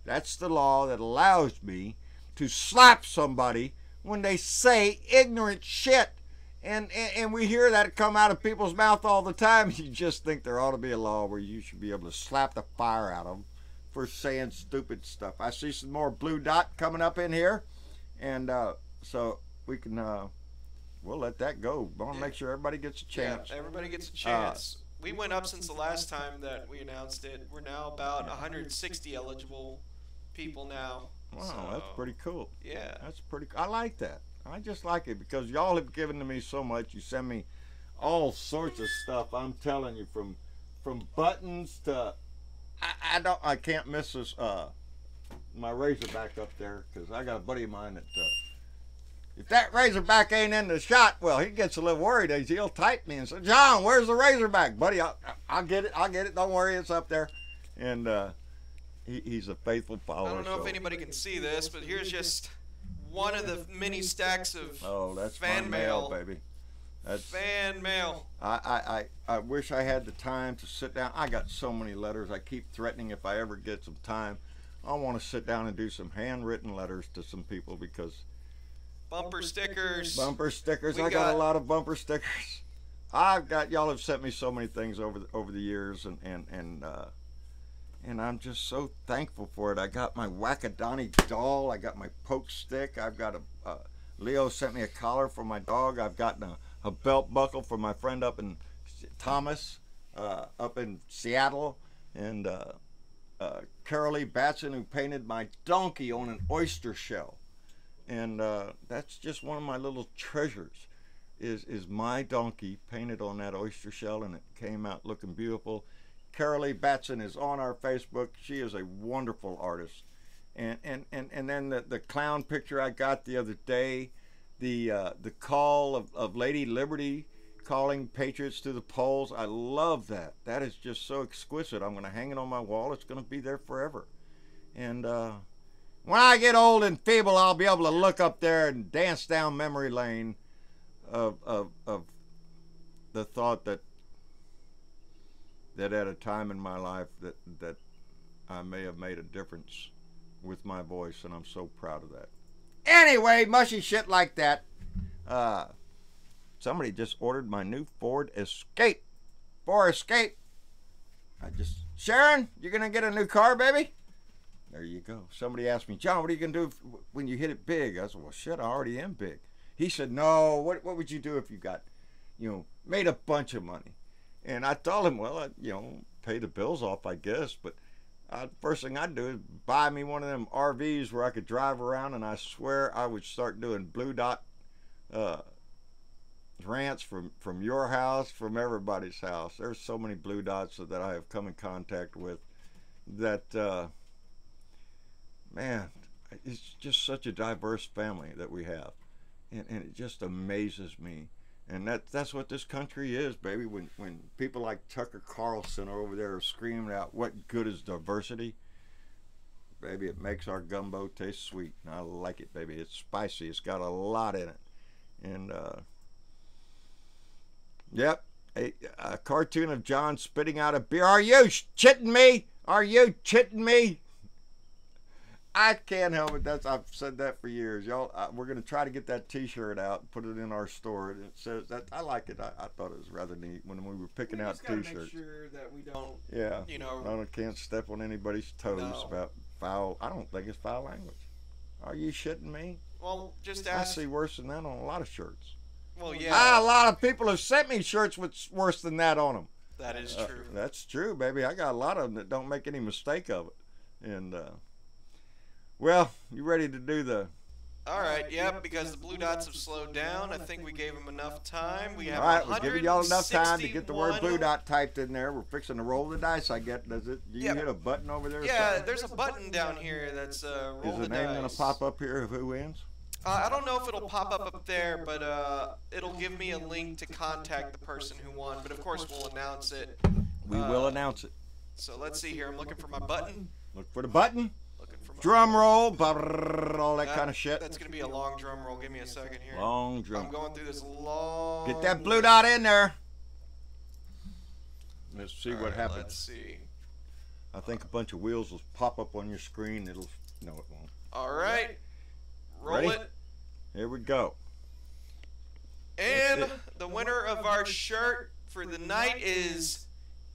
That's the law that allows me to slap somebody when they say ignorant shit. And we hear that come out of people's mouth all the time. You just think there ought to be a law where you should be able to slap the fire out of them for saying stupid stuff. I see some more blue dot coming up in here. And so we can... we'll let that go. I want to make sure everybody gets a chance. Yeah, everybody gets a chance. We went up since the last time that we announced it. We're now about 160 eligible people now. Wow, so, that's pretty cool. Yeah. That's pretty. I like that. I just like it because y'all have given to me so much. You send me all sorts of stuff. I'm telling you, from buttons to I can't miss this my Razorback up there because I got a buddy of mine that. If that Razorback ain't in the shot, well, he gets a little worried. He'll type me and say, John, where's the Razorback? Buddy, I'll get it. I'll get it. Don't worry, it's up there. And he's a faithful follower. I don't know if anybody can see this, but here's just one of the many stacks of that's fan mail, baby. That's fan mail. I wish I had the time to sit down. I got so many letters. I keep threatening if I ever get some time, I want to sit down and do some handwritten letters to some people because... Bumper stickers. Bumper stickers. I got a lot of bumper stickers. Y'all have sent me so many things over the years, and I'm just so thankful for it. I got my Wackadani doll. I got my poke stick. I've got Leo sent me a collar for my dog. I've gotten a belt buckle for my friend up in Thomas, up in Seattle, and Carol Lee Batson, who painted my donkey on an oyster shell. And that's just one of my little treasures is my donkey painted on that oyster shell, and it came out looking beautiful. Carol Lee Batson is on our Facebook. She is a wonderful artist. And then the clown picture I got the other day, the call of Lady Liberty calling patriots to the polls. I love that. That is just so exquisite. I'm going to hang it on my wall. It's going to be there forever. And when I get old and feeble, I'll be able to look up there and dance down memory lane of the thought that at a time in my life that I may have made a difference with my voice, and I'm so proud of that. Anyway, mushy shit like that. Somebody just ordered my new Ford Escape. Sharon, you're gonna get a new car, baby? There you go. Somebody asked me, John, what are you going to do when you hit it big? I said, well, shit, I already am big. He said, no, what would you do if you got, made a bunch of money? And I told him, well, I'd, pay the bills off, I guess. But first thing I'd do is buy me one of them RVs where I could drive around, and I swear I would start doing blue dot rants from your house, from everybody's house. There's so many blue dots that I have come in contact with that... man, it's just such a diverse family that we have, and it just amazes me. And that's what this country is, baby. When people like Tucker Carlson are over there screaming out, what good is diversity? Baby, it makes our gumbo taste sweet, and I like it, baby. It's spicy. It's got a lot in it. And yep, a cartoon of John spitting out a beer. Are you chitting me? Are you chitting me? I can't help it. I've said that for years. Y'all, we're going to try to get that T-shirt out and put it in our store. And it says that. I like it. I thought it was rather neat when we were picking out T-shirts. Make sure that we don't. Yeah. I can't step on anybody's toes about foul. I don't think it's foul language. Are you shitting me? Well, just ask. I see worse than that on a lot of shirts. Well, yeah. A lot of people have sent me shirts with worse than that on them. That is true. That's true, baby. I got a lot of them that don't make any mistake of it. And well, you ready to do the All right, yep, because the blue dots have slowed down. I think we gave them enough time. We have All right, we're giving y'all enough time to get the word 161 blue dot typed in there. We're fixing to roll the dice. I get. Does it? Do you hit a button over there? Yeah, there's a button down here that's roll the dice. Is the name gonna pop up here of who wins? I don't know if it'll pop up there, but it'll give me a link to contact the person who won. But of course, we'll announce it. We will announce it. So let's see here. I'm looking for my button. Look for the button. Looking for my drum roll, all that kind of shit. That's gonna be a long drum roll. Give me a second here. Long drum. I'm going through this long. Get that blue dot in there. Let's see what happens. Let's see. I think a bunch of wheels will pop up on your screen. It'll. No, it won't. All right. Roll Ready? it. Here we go. And the winner of our shirt for the night is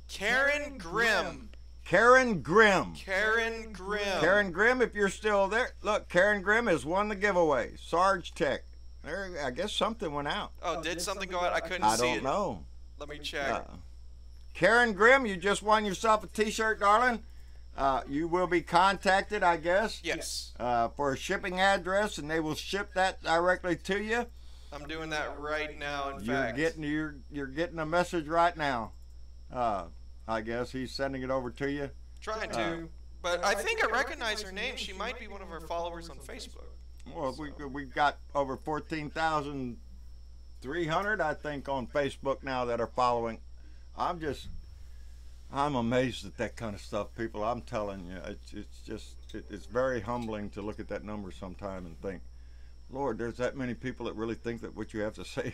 Karen Grimm. Karen Grimm. Karen Grimm. Karen Grimm, if you're still there. Look, Karen Grimm has won the giveaway. Sarge Tech. There, I guess something went out. Oh, did something go out? I couldn't see it. I don't know. Let me check. Karen Grimm, you just won yourself a t-shirt, darling. You will be contacted, I guess. Yes. For a shipping address, and they will ship that directly to you. I'm doing that right now. In fact, you're getting a message right now. I guess he's sending it over to you. Trying to, but I think I recognize her name. She might be one of our followers on Facebook. Well, we've got over 14,300, I think, on Facebook now that are following. I'm amazed at that kind of stuff, people. I'm telling you, it's very humbling to look at that number sometime and think, Lord, there's that many people that really think that what you have to say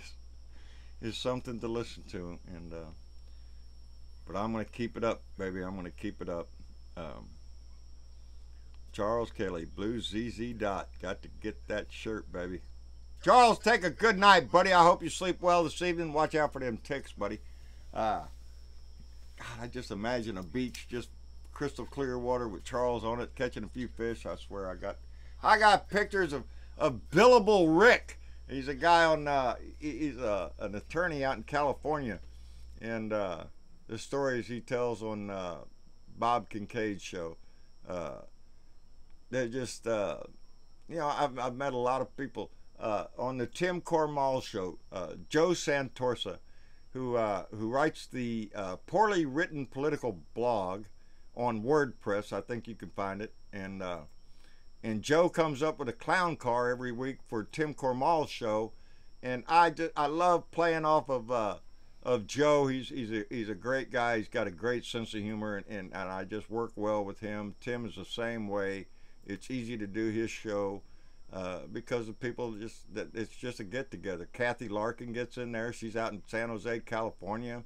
is something to listen to. And but I'm going to keep it up, baby. I'm going to keep it up. Charles Kelly, Blue ZZ Dot. Got to get that shirt, baby. Charles, take a good night, buddy. I hope you sleep well this evening. Watch out for them ticks, buddy. God, I just imagine a beach, just crystal clear water with Charles on it, catching a few fish. I swear, I got pictures of Billable Rick. He's a guy on. He's an attorney out in California, and the stories he tells on Bob Kincaid's show. They're just, I've met a lot of people on the Tim Cormall show. Joe Santorsa, who writes the poorly written political blog on WordPress. I think you can find it. And Joe comes up with a clown car every week for Tim Cormall's show, and I love playing off of Joe. He's a great guy. He's got a great sense of humor, and I just work well with him. Tim is the same way. It's easy to do his show because the people it's just a get together. Kathy Larkin gets in there. She's out in San Jose, California.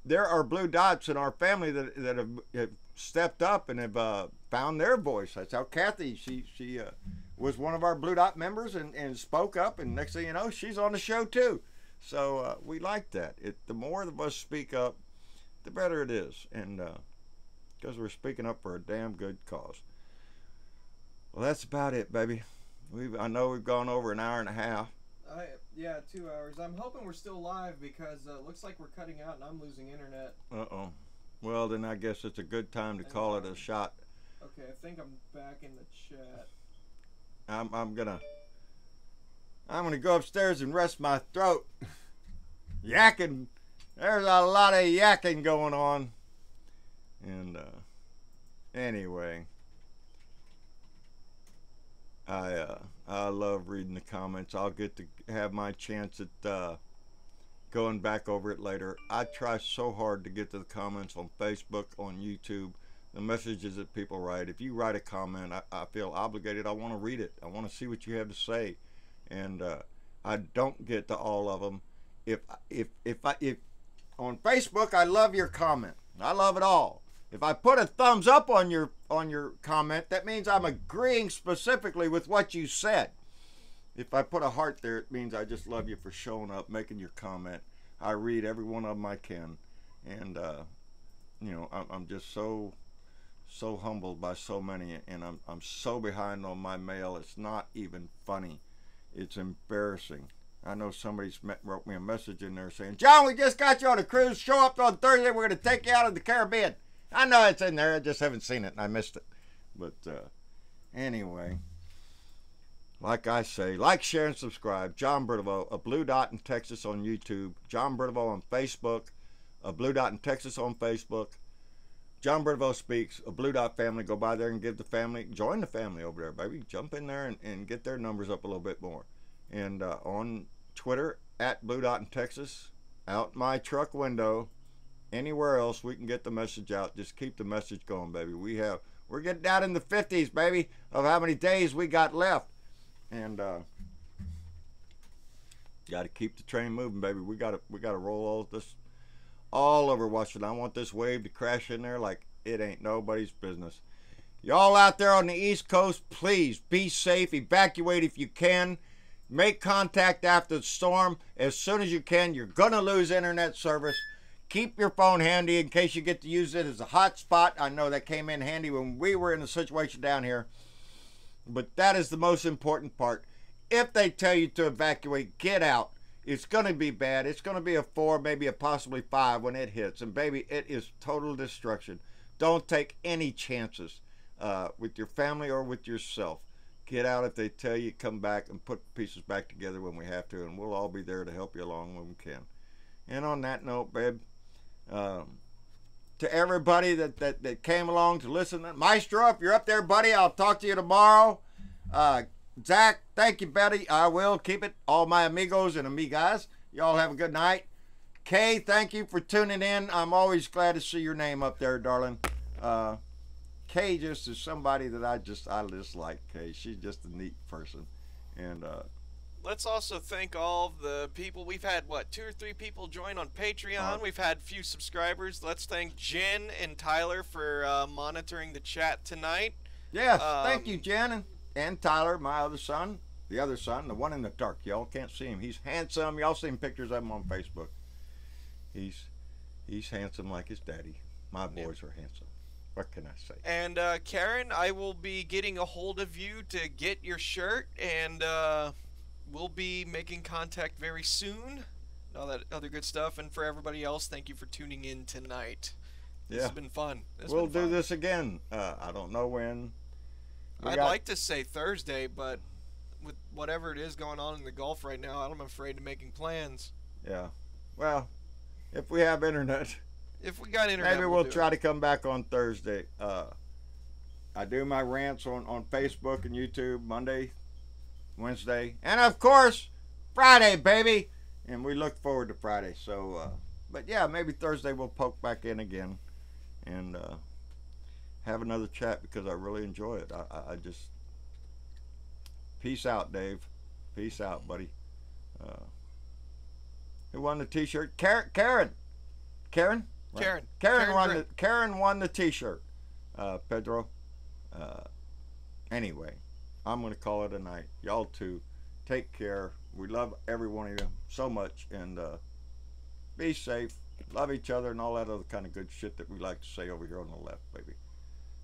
There are blue dots in our family that have stepped up and have found their voice. That's how Kathy, she was one of our blue dot members and spoke up, and next thing you know, she's on the show too. So we like that. The more of us speak up, the better it is, and because we're speaking up for a damn good cause. Well, that's about it, baby. I know we've gone over an hour and a half. Yeah, 2 hours. I'm hoping we're still live because it looks like we're cutting out and I'm losing internet. Uh-oh. Well, then I guess it's a good time to call it a shot. Okay, I think I'm back in the chat. I'm gonna go upstairs and rest my throat. Yakking. There's a lot of yakking going on. And anyway, I love reading the comments. I'll get to have my chance at going back over it later. I try so hard to get to the comments on Facebook, on YouTube, the messages that people write. If you write a comment, I feel obligated. I want to read it. I want to see what you have to say. And I don't get to all of them. If on Facebook, I love your comment. I love it all. If I put a thumbs up on your comment, that means I'm agreeing specifically with what you said. If I put a heart there, it means I just love you for showing up, making your comment. I read every one of them I can, and I'm just so humbled by so many, and I'm so behind on my mail. It's not even funny. It's embarrassing. I know somebody's wrote me a message in there saying, "John, we just got you on a cruise. Show up on Thursday. We're going to take you out of the Caribbean." I know it's in there. I just haven't seen it, and I missed it. But anyway, Like I say, like, share, and subscribe. John Bertavo, a Blue Dot in Texas on YouTube. John Bertavo on Facebook, a Blue Dot in Texas on Facebook. John Bertavo Speaks, a Blue Dot family. Go by there and give the family, join the family over there, baby. Jump in there and get their numbers up a little bit more. And on Twitter, at Blue Dot in Texas, out my truck window, anywhere else we can get the message out. Just keep the message going, baby. We're getting down in the 50s, baby, of how many days we got left. And got to keep the train moving, baby. We got to roll all this all over Washington. I want this wave to crash in there like it ain't nobody's business. Y'all out there on the East Coast, please be safe. Evacuate if you can. Make contact after the storm as soon as you can. You're gonna lose internet service. Keep your phone handy in case you get to use it as a hotspot. I know that came in handy when we were in the situation down here. But that is the most important part. If they tell you to evacuate, get out. It's going to be bad. It's going to be a 4, maybe a possibly 5 when it hits. And, baby, it is total destruction. Don't take any chances with your family or with yourself. Get out if they tell you. Come back and put pieces back together when we have to. And we'll all be there to help you along when we can. And on that note, babe, to everybody that came along to listen. Maestro, if you're up there, buddy, I'll talk to you tomorrow. Zach, thank you, Betty. I will keep it. All my amigos and amigas, y'all have a good night. Kay, thank you for tuning in. I'm always glad to see your name up there, darling. Kay just is somebody that I just like. Kay, she's just a neat person. And let's also thank all of the people. We've had, 2 or 3 people join on Patreon. We've had a few subscribers. Let's thank Jen and Tyler for monitoring the chat tonight. Yes, thank you, Jen and Tyler, my other son. The other son, the one in the dark. Y'all can't see him. He's handsome. Y'all seen pictures of him on Facebook. He's handsome like his daddy. My boys are handsome. What can I say? And Karen, I will be getting a hold of you to get your shirt, and we'll be making contact very soon. All that other good stuff. And for everybody else, thank you for tuning in tonight. This has been fun. We'll do this again. I don't know when. I'd like to say Thursday, but with whatever it is going on in the Gulf right now, I'm afraid of making plans. Yeah. Well, if we have internet. If we got internet, maybe we'll try to come back on Thursday. I do my rants on Facebook and YouTube Monday, Wednesday, and of course Friday, baby. And we look forward to Friday. So, but yeah, maybe Thursday we'll poke back in again and have another chat because I really enjoy it. I just peace out, Dave. Peace out, buddy. Who won the T-shirt? Karen. Right. Karen won the T-shirt. Pedro. Anyway, I'm gonna call it a night. Y'all too. Take care. We love every one of you so much, and be safe. Love each other and all that other kind of good shit that we like to say over here on the left, baby.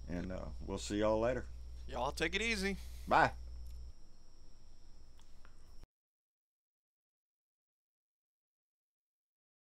And we'll see y'all later. Y'all take it easy. Bye.